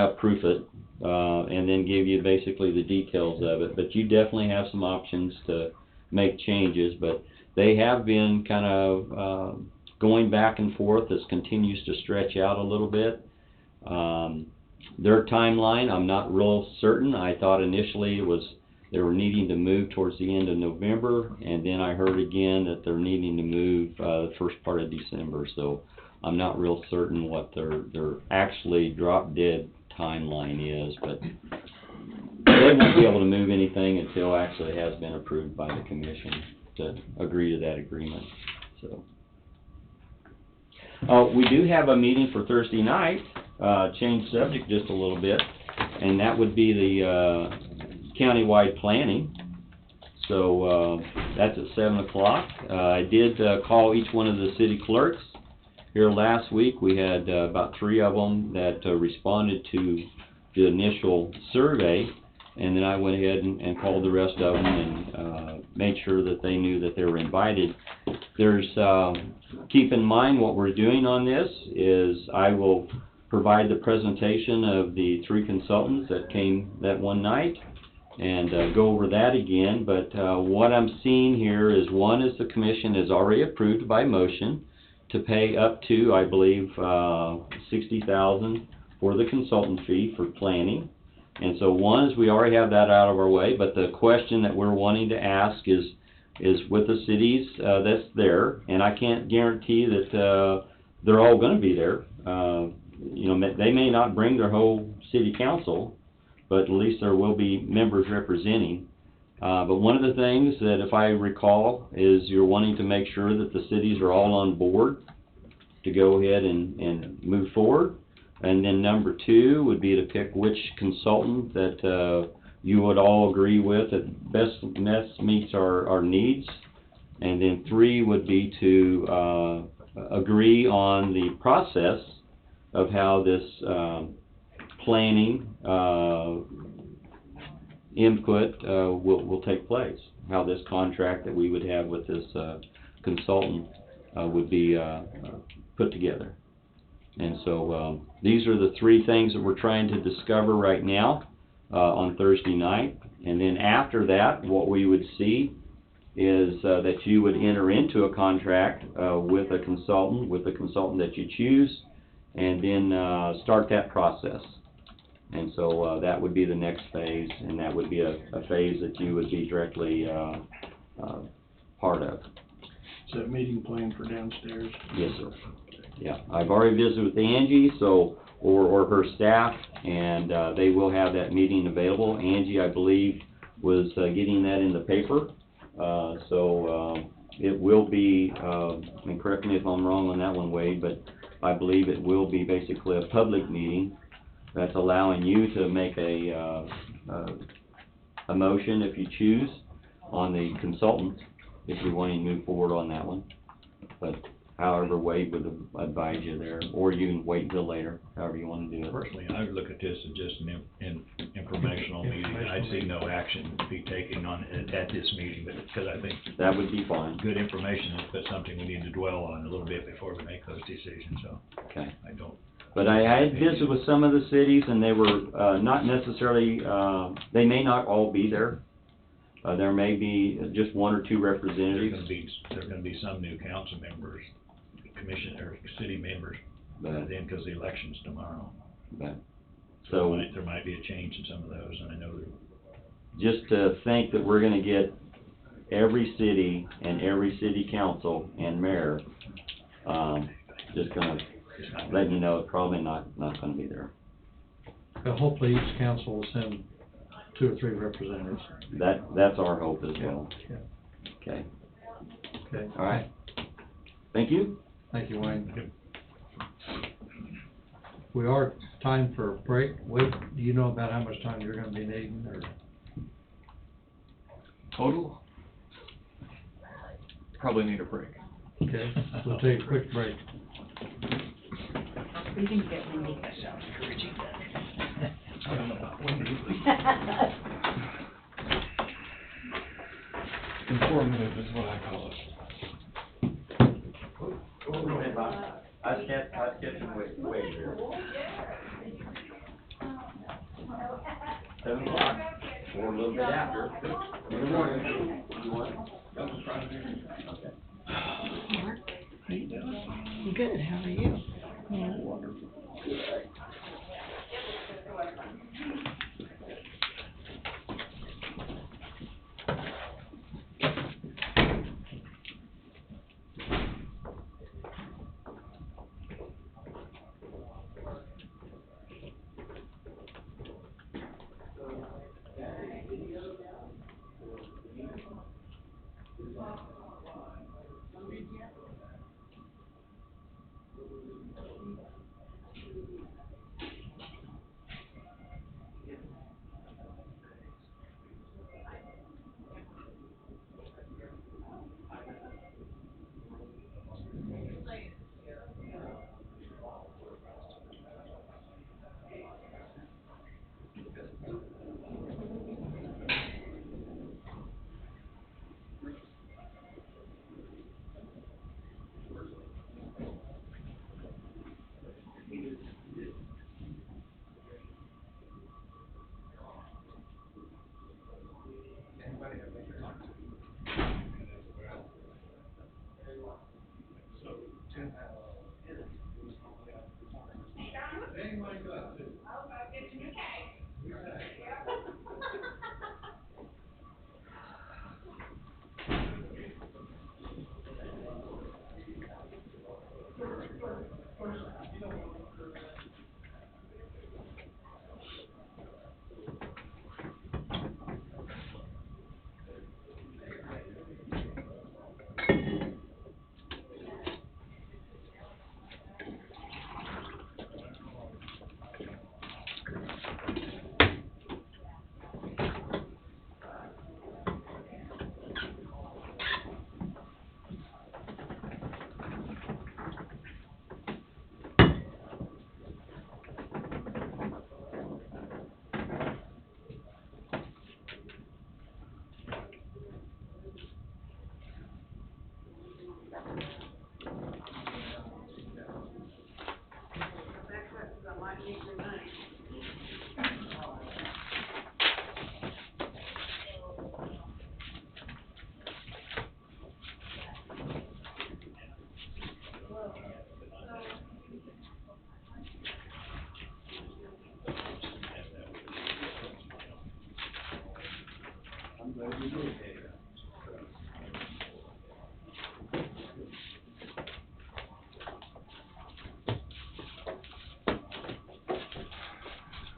approve it, and then give you basically the details of it. But you definitely have some options to make changes. But they have been kind of going back and forth. This continues to stretch out a little bit. Their timeline, I'm not real certain. I thought initially it was they were needing to move towards the end of November, and then I heard again that they're needing to move the first part of December. So I'm not real certain what their actually drop dead timeline is, but they won't be able to move anything until actually it has been approved by the commission to agree to that agreement. So we do have a meeting for Thursday night, change subject just a little bit, and that would be Countywide Planning. So, that's at 7 o'clock. I did call each one of the city clerks. Here last week, we had about 3 of them that responded to the initial survey, and then I went ahead and called the rest of them and made sure that they knew that they were invited. There's, keep in mind what we're doing on this is I will provide the presentation of the 3 consultants that came that one night and go over that again. But what I'm seeing here is, one is the commission has already approved by motion to pay up to, I believe, $60,000 for the consultant fee for planning. And so one is we already have that out of our way, but the question that we're wanting to ask is with the cities that's there, and I can't guarantee that they're all going to be there. You know, they may not bring their whole city council, but at least there will be members representing. But one of the things that, if I recall, is you're wanting to make sure that the cities are all on board to go ahead and move forward. And then number 2 would be to pick which consultant that you would all agree with that best meets our needs. And then 3 would be to agree on the process of how this planning input will take place, how this contract that we would have with this consultant would be put together. And so these are the 3 things that we're trying to discover right now on Thursday night. And then after that, what we would see is that you would enter into a contract with a consultant that you choose, and then start that process. And so that would be the next phase, and that would be a phase that you would be directly part of. Is that meeting planned for downstairs? Yes, sir. Yeah, I've already visited with Angie, so, or her staff, and they will have that meeting available. Angie, I believe, was getting that in the paper, so it will be, and correct me if I'm wrong on that one, Wade, but I believe it will be basically a public meeting that's allowing you to make a motion, if you choose, on the consultant, if you want to move forward on that one. But however Wade would advise you there, or you can wait until later, however you want to do it. Personally, I would look at this as just an informational meeting. I'd see no action to be taken on at this meeting, but because I think That would be fine. good information is but something we need to dwell on a little bit before we make those decisions, so Okay. I don't. But I had visited with some of the cities, and they were not necessarily, they may not all be there. There may be just 1 or 2 representatives. There's gonna be some new council members, commission, or city members, But, then, because the election's tomorrow. but, So so there might be a change in some of those, and I know that. just to think that we're gonna get every city and every city council and mayor, just gonna let you know, it's probably not gonna be there. But hopefully each council will send 2 or 3 representatives. That's our hope as well. Yeah. Okay, Okay. all right. Thank you. Thank you, Wayne. We are time for a break. Wade, do you know about how much time you're gonna be needing, or? Total? Probably need a break. Okay, we'll take a quick break. We can get Wendy. I don't know about Wendy. Informative is what I call it. Go ahead, Bob. I was catching Wade here. 7 o'clock, or a little bit after. In the morning. You want? Okay. Mark, how you doing? Good, how are you? Oh, wonderful.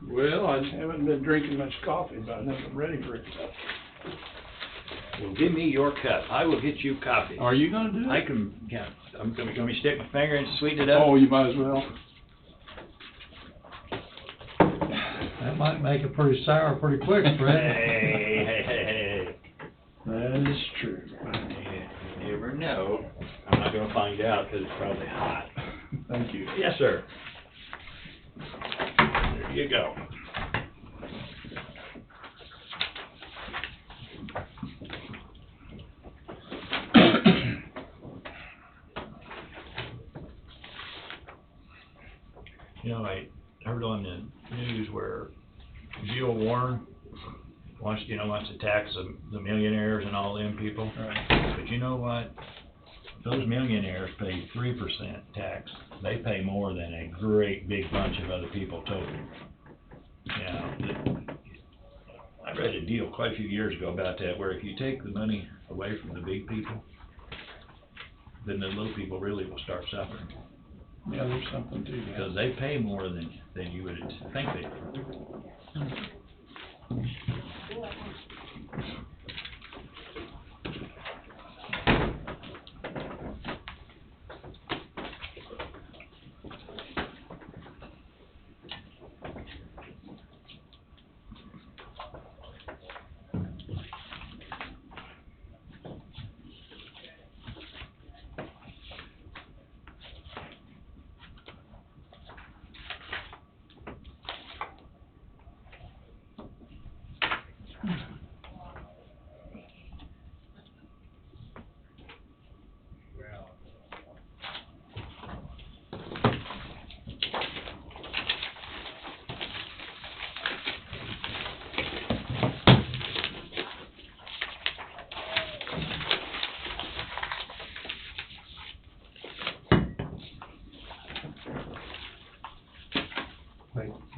Well, I haven't been drinking much coffee, but I think I'm ready for it. Well, give me your cup. I will get you coffee. Are you gonna do I it? can, yeah, I'm gonna stick my finger in and sweeten it up. Oh, you might as well. That might make it pretty sour pretty quick, Fred. Hey. That is true. You never know. I'm not gonna find out because it's probably hot. Thank you. Yes, sir. There you go. You know, I heard on the news where Jill Warren wants to tax the millionaires and all them people. Right. But you know what? Those millionaires pay 3% tax. They pay more than a great big bunch of other people total. I read a deal quite a few years ago about that, where if you take the money away from the big people, then the little people really will start suffering. Yeah, there's something to that. Because they pay more than you would think they do.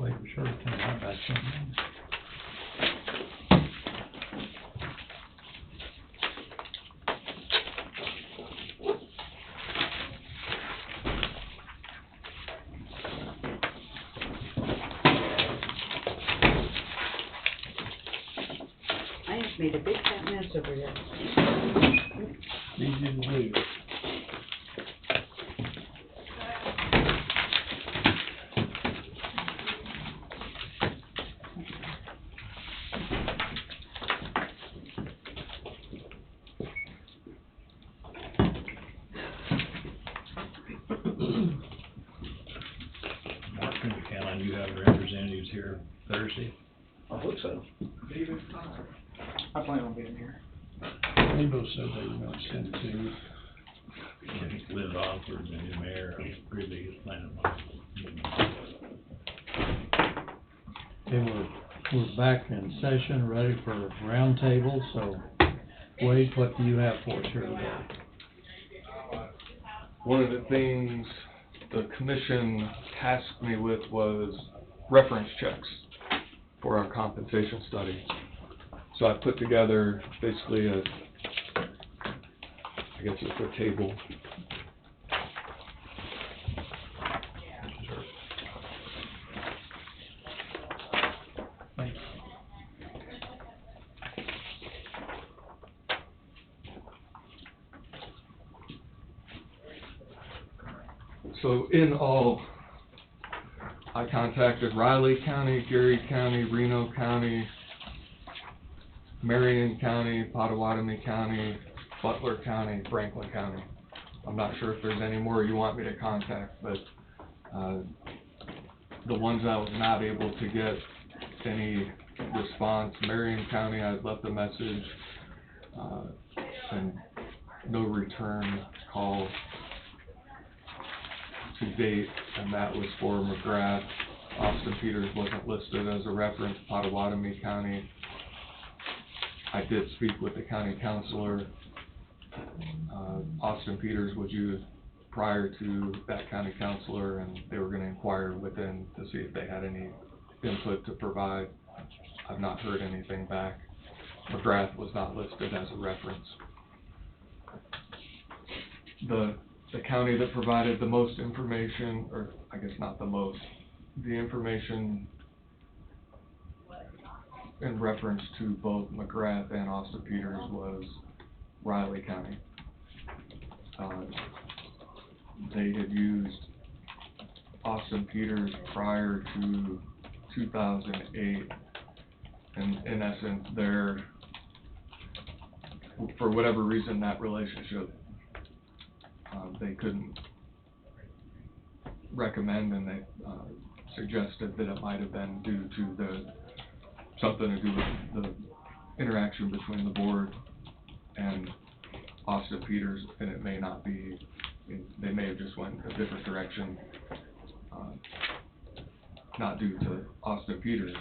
Wait for sure to come out back something. I just made a big fat mess over here. Easy to do. Mark, can we count on you having representatives here Thursday? I hope so. I plan on being here. They both said they were gonna send it to you. And Liz Osford, the new mayor, I'm pretty big is planning on. Okay, we're back in session, ready for roundtable, so Wade, what do you have for us here today? One of the things the commission tasked me with was reference checks for our compensation study. So I put together basically I guess it's a table. So in all, I contacted Riley County, Geary County, Reno County, Marion County, Pottawatomie County, Butler County, Franklin County. I'm not sure if there's any more you want me to contact, but the ones I was not able to get any response, Marion County, I left a message, and no return call to date, and that was for McGrath. Austin Peters wasn't listed as a reference. Pottawatomie County, I did speak with the county councilor. Austin Peters was used prior to that county councilor, and they were going to inquire within to see if they had any input to provide. I've not heard anything back. McGrath was not listed as a reference. The county that provided the most information, or I guess not the most, the information in reference to both McGrath and Austin Peters was Riley County. They had used Austin Peters prior to 2008, and in essence, for whatever reason, that relationship they couldn't recommend, and they suggested that it might have been due to something to do with the interaction between the board and Austin Peters, and it may not be, they may have just went a different direction, not due to Austin Peters,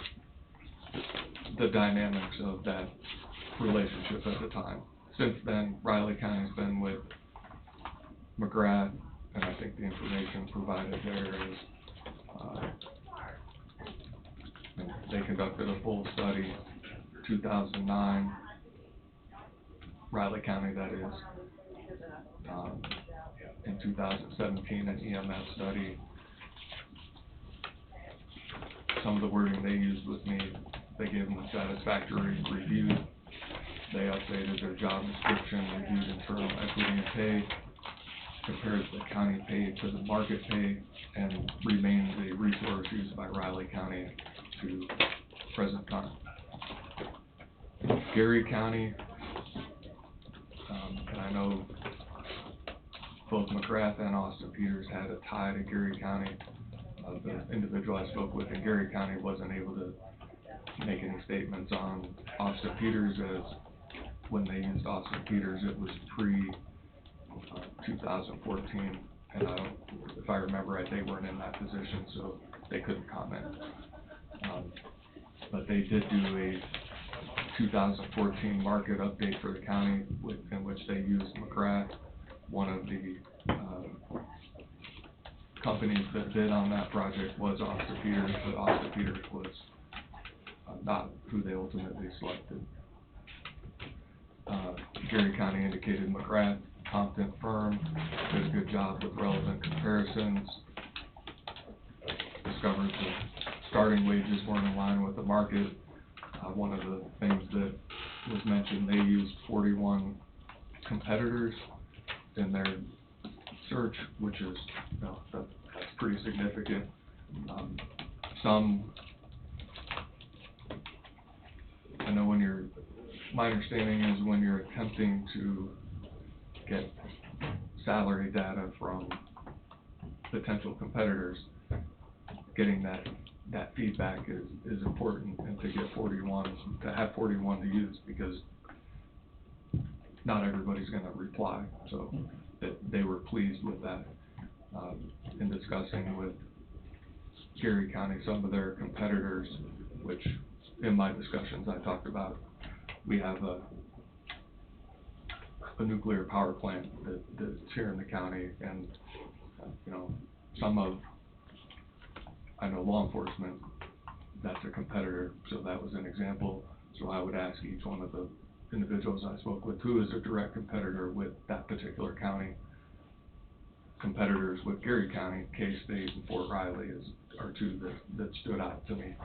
the dynamics of that relationship at the time. Since then, Riley County's been with McGrath, and I think the information provided there is they conducted a full study, 2009, Riley County that is, in 2017 an EMS study. Some of the wording they used with me, they gave them a satisfactory review. They updated their job description, reviewed internal equity and pay, compared the county pay to the market pay, and remained the resource used by Riley County to present time. Geary County, and I know both McGrath and Austin Peters had a tie to Geary County. The individual I spoke with in Geary County wasn't able to make any statements on Austin Peters, as when they used Austin Peters, it was pre 2014, and if I remember right, they weren't in that position, so they couldn't comment. But they did do a 2014 market update for the county, in which they used McGrath. One of the companies that bid on that project was Austin Peters, but Austin Peters was not who they ultimately selected. Geary County indicated McGrath, competent firm, did a good job with relevant comparisons, discovered the starting wages weren't in line with the market. One of the things that was mentioned, they used 41 competitors in their search, which is, that's pretty significant. I know my understanding is when you're attempting to get salary data from potential competitors, getting that feedback is important, and to have 41 to use, because not everybody's going to reply. So they were pleased with that. In discussing with Geary County some of their competitors, which in my discussions I talked about, we have a nuclear power plant that's here in the county, and I know law enforcement that's a competitor, so that was an example. So I would ask each one of the individuals I spoke with, who is a direct competitor with that particular county? Competitors with Geary County, K-State, and Fort Riley are two that stood out to me.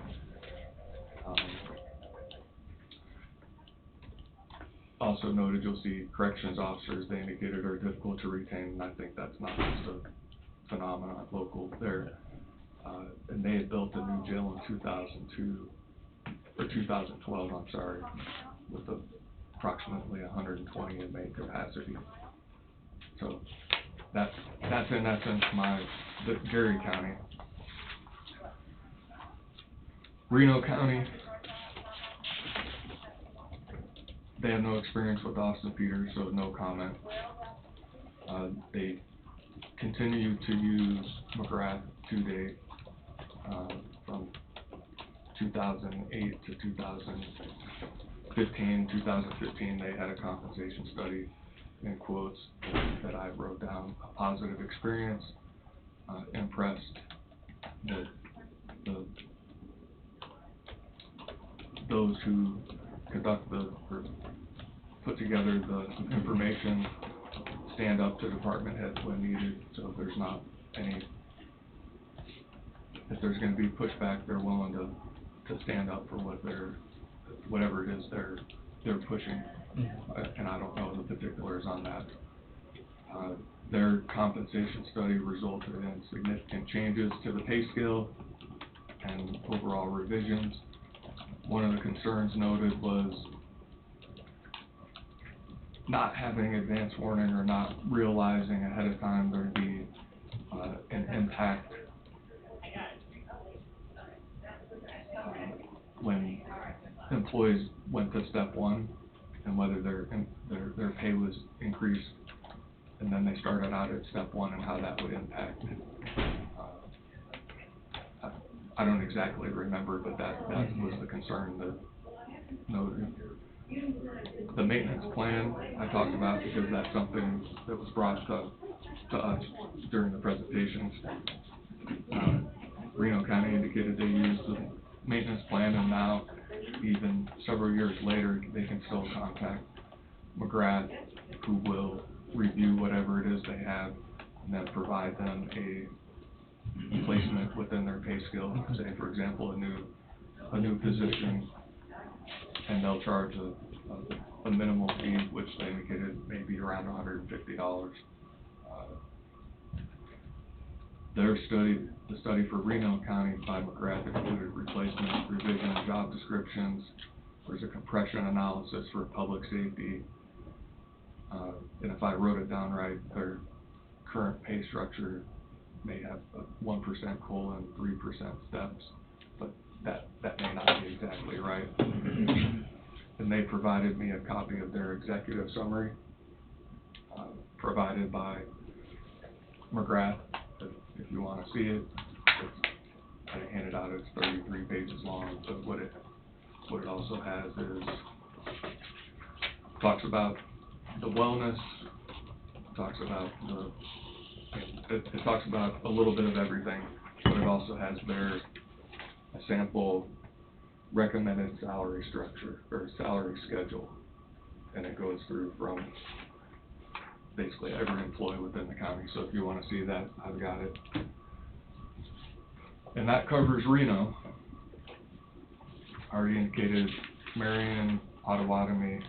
Also noted, you'll see corrections officers, they indicated, are difficult to retain, and I think that's not just a phenomenon local there. And they had built a new jail in 2012, I'm sorry, with approximately 120 inmate capacity. So that's in essence the Geary County. Reno County, they have no experience with Austin Peters, so no comment. They continue to use McGrath to date, from 2008 to 2015. 2015, they had a compensation study, in quotes, that I wrote down, a positive experience, impressed that those who conduct or put together the information stand up to department heads when needed, so there's not any, if there's going to be pushback, they're willing to stand up for whatever it is they're pushing, and I don't know the particulars on that. Their compensation study resulted in significant changes to the pay scale and overall revisions. One of the concerns noted was not having advance warning or not realizing ahead of time there'd be an impact when employees went to step one, and whether their pay was increased, and then they started out at step one, and how that would impact. I don't exactly remember, but that was the concern that noted. The maintenance plan I talked about, because that's something that was brought to us during the presentations. Reno County indicated they used the maintenance plan, and now, even several years later, they can still contact McGrath, who will review whatever it is they have, and then provide them a placement within their pay scale. Say, for example, a new position, and they'll charge a minimal fee, which they indicated may be around $150. The study for Reno County by McGrath included replacement, revision of job descriptions. There's a compression analysis for public safety. And if I wrote it down right, their current pay structure may have a 1% COLA and 3% steps, but that may not be exactly right. And they provided me a copy of their executive summary, provided by McGrath. If you want to see it, I handed out, it's 33 pages long, but what it also has is, talks about the wellness, talks about it talks about a little bit of everything, but it also has a sample recommended salary structure, or salary schedule, and it goes through from basically every employee within the county. So if you want to see that, I've got it. And that covers Reno. I already indicated Marion, Potawatomi.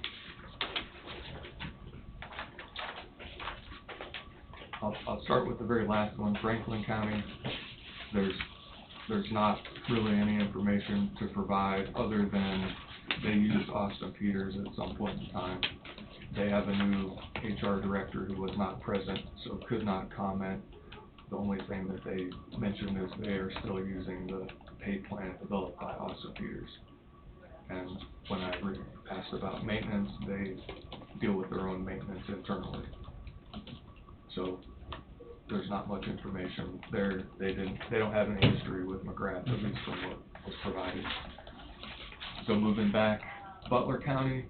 I'll start with the very last one, Franklin County. There's not really any information to provide other than they used Austin Peters at some point in time. They have a new HR director who was not present, so could not comment. The only thing that they mentioned is they are still using the pay plan developed by Austin Peters. And when I asked about maintenance, they deal with their own maintenance internally. So there's not much information there. They don't have any history with McGrath, at least from what was provided. So moving back, Butler County.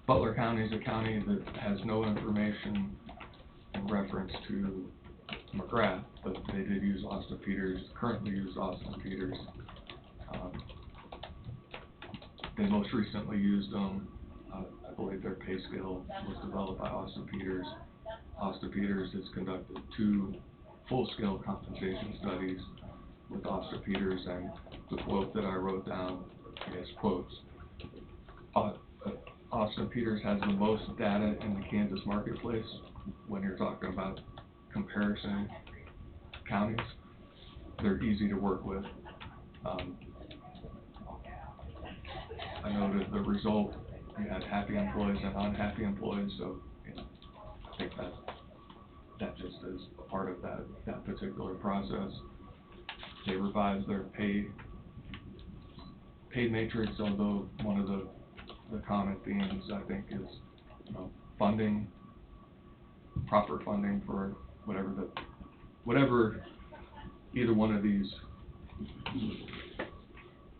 Butler County is a county that has no information in reference to McGrath, but they did use Austin Peters, currently use Austin Peters. they most recently used them, I believe their pay scale was developed by Austin Peters. Austin Peters has conducted 2 full-scale compensation studies with Austin Peters, and the quote that I wrote down, I guess quotes, Austin Peters has the most data in the Kansas marketplace when you're talking about comparison counties. They're easy to work with. I noted the result, you had happy employees and unhappy employees, so you know, I think that just is a part of that particular process. They revised their pay matrix, although one of the common themes I think is, you know, funding, proper funding for whatever either one of these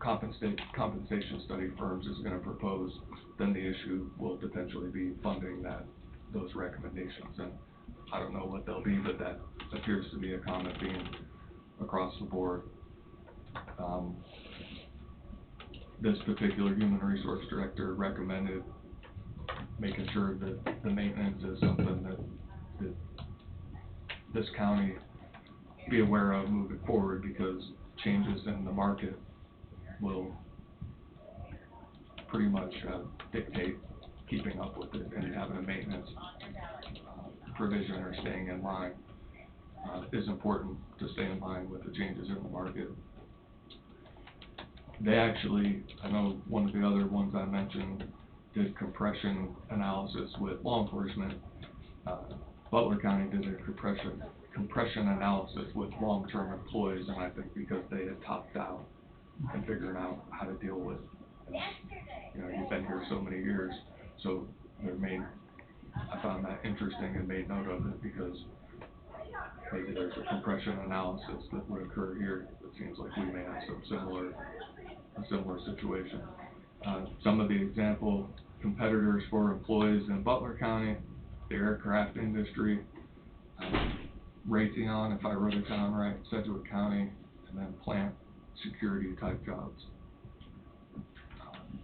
compensation study firms is going to propose, then the issue will potentially be funding those recommendations. And I don't know what they'll be, but that appears to be a common theme across the board. This particular human resource director recommended making sure that the maintenance is something that this county be aware of moving forward, because changes in the market will pretty much dictate keeping up with it, and having a maintenance provision or staying in line is important to stay in line with the changes in the market. They actually, I know one of the other ones I mentioned, did compression analysis with law enforcement. Butler County did a compression analysis with long-term employees, and I think because they had topped out and figured out how to deal with, you know, you've been here so many years, so I found that interesting and made note of it, because maybe there's a compression analysis that would occur here. It seems like we may have a similar situation. Some of the example competitors for employees in Butler County, the aircraft industry, Raytheon, if I wrote it down right, Sedgwick County, and then plant security type jobs.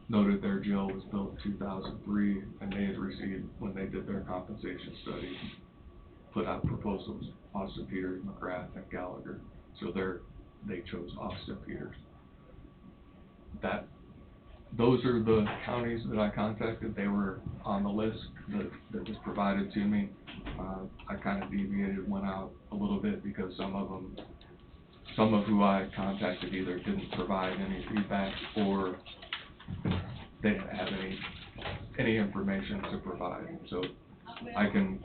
Noted their jail was built in 2003, and they had received, when they did their compensation study, put out proposals, Austin Peters, McGrath, and Gallagher. So they chose Austin Peters. Those are the counties that I contacted. They were on the list that was provided to me. I kind of deviated, went out a little bit, because some of who I contacted either didn't provide any feedback, or they didn't have any information to provide. So I can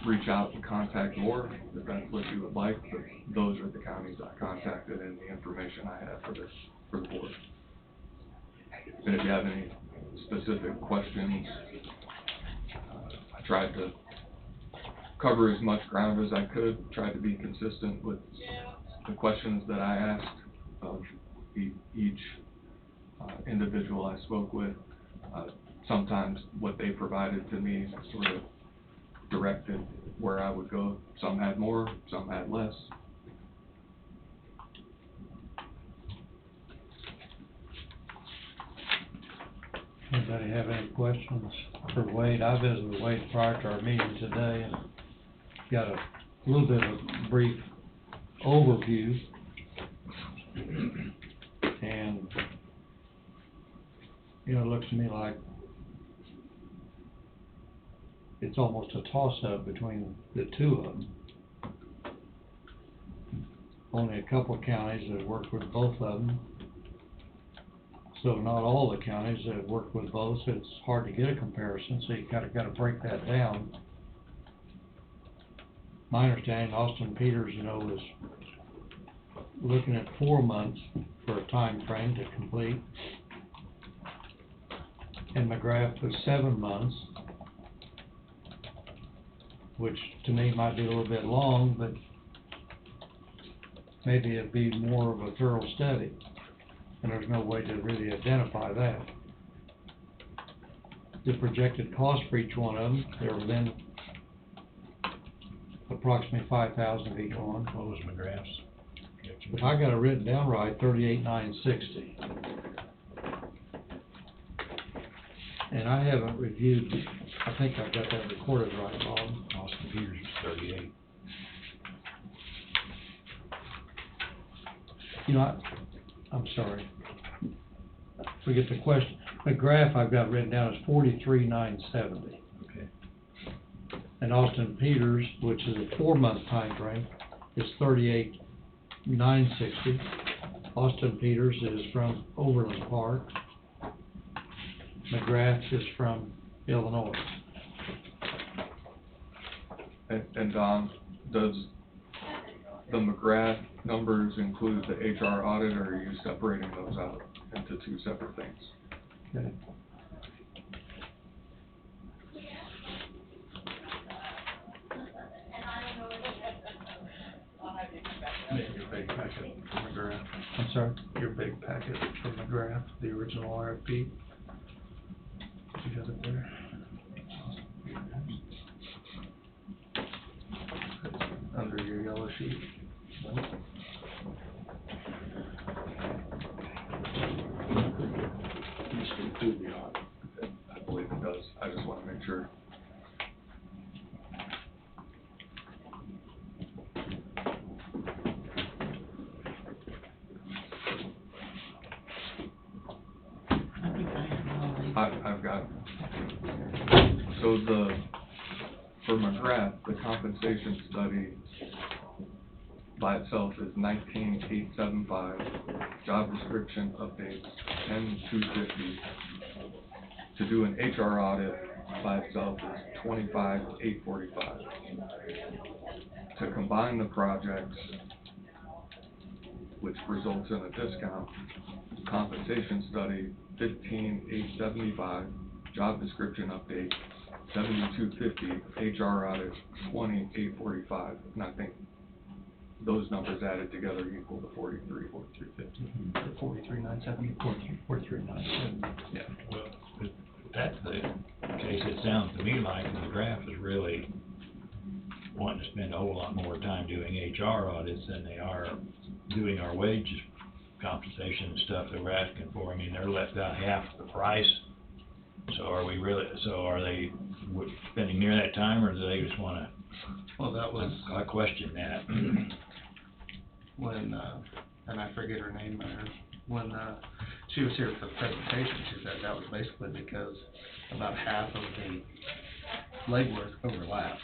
reach out and contact more if that's what you would like, but those are the counties I contacted and the information I have for the board. And if you have any specific questions, I tried to cover as much ground as I could, tried to be consistent with the questions that I asked of each individual I spoke with. Sometimes what they provided to me sort of directed where I would go. Some had more, some had less. Anybody have any questions for Wade? I visited with Wade prior to our meeting today and got a little bit of a brief overview. And, you know, it looks to me like it's almost a toss-up between the two of them. Only a couple of counties that have worked with both of them. So not all the counties that have worked with both, so it's hard to get a comparison, so you got to break that down. My understanding, Austin Peters, you know, was looking at 4 months for a time frame to complete, and McGrath was 7 months, which to me might be a little bit long, but maybe it'd be more of a thorough study. And there's no way to really identify that. The projected cost for each one of them, they're within approximately $5,000 of each one. What was McGrath's? If I got it written down right, $38,960. And I haven't reviewed, I think I've got that recorded right, Bob. Austin Peters is 38. You know, I'm sorry. Forget the question. McGrath I've got written down as 43,970. Okay. And Austin Peters, which is a 4-month time frame, is 38,960. Austin Peters is from Overland Park. McGrath is from Illinois. And Don, does the McGrath numbers include the HR audit, or are you separating those out into two separate things? Okay. Your big packet from McGrath. I'm sorry? Your big packet from McGrath, the original RFP. You got it there? Under your yellow sheet. Used to include the audit. I believe it does. I just want to make sure. I think I have all these. I've got, so for McGrath, the compensation study by itself is 19,875, job description updates 10,250. To do an HR audit by itself is 25,845. To combine the projects, which results in a discount, compensation study 15,875, job description update 7250, HR audit 20,845, and I think those numbers added together equal to 43,350. 43,970. 43,970. Yeah. Well, if that's the case, it sounds to me like the draft is really wanting to spend a whole lot more time doing HR audits than they are doing our wages compensation and stuff that we're asking for. I mean, they're left out half the price. So are we really, so are they spending near that time, or do they just wanna? Well, that was I question that. when, and I forget her name there, when, she was here for the presentation, she said that was basically because about half of the legwork overlapped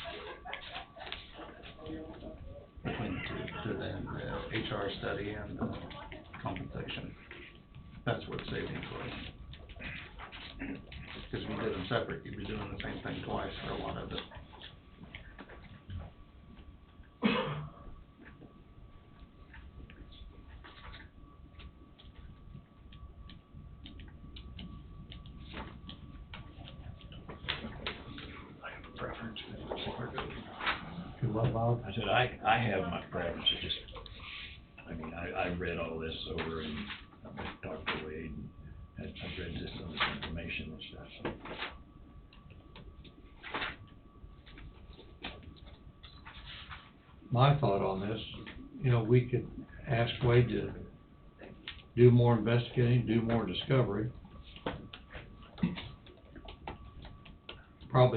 between the two, the HR study and the compensation. That's what savings was. Because if you did them separate, you'd be doing the same thing twice for a lot of it. Preference. You what, Bob? I said, I have my preference, it's just, I mean, I read all this over and I've talked to Wade and I've read just some of this information and stuff, so. My thought on this, you know, we could ask Wade to do more investigating, do more discovery. Probably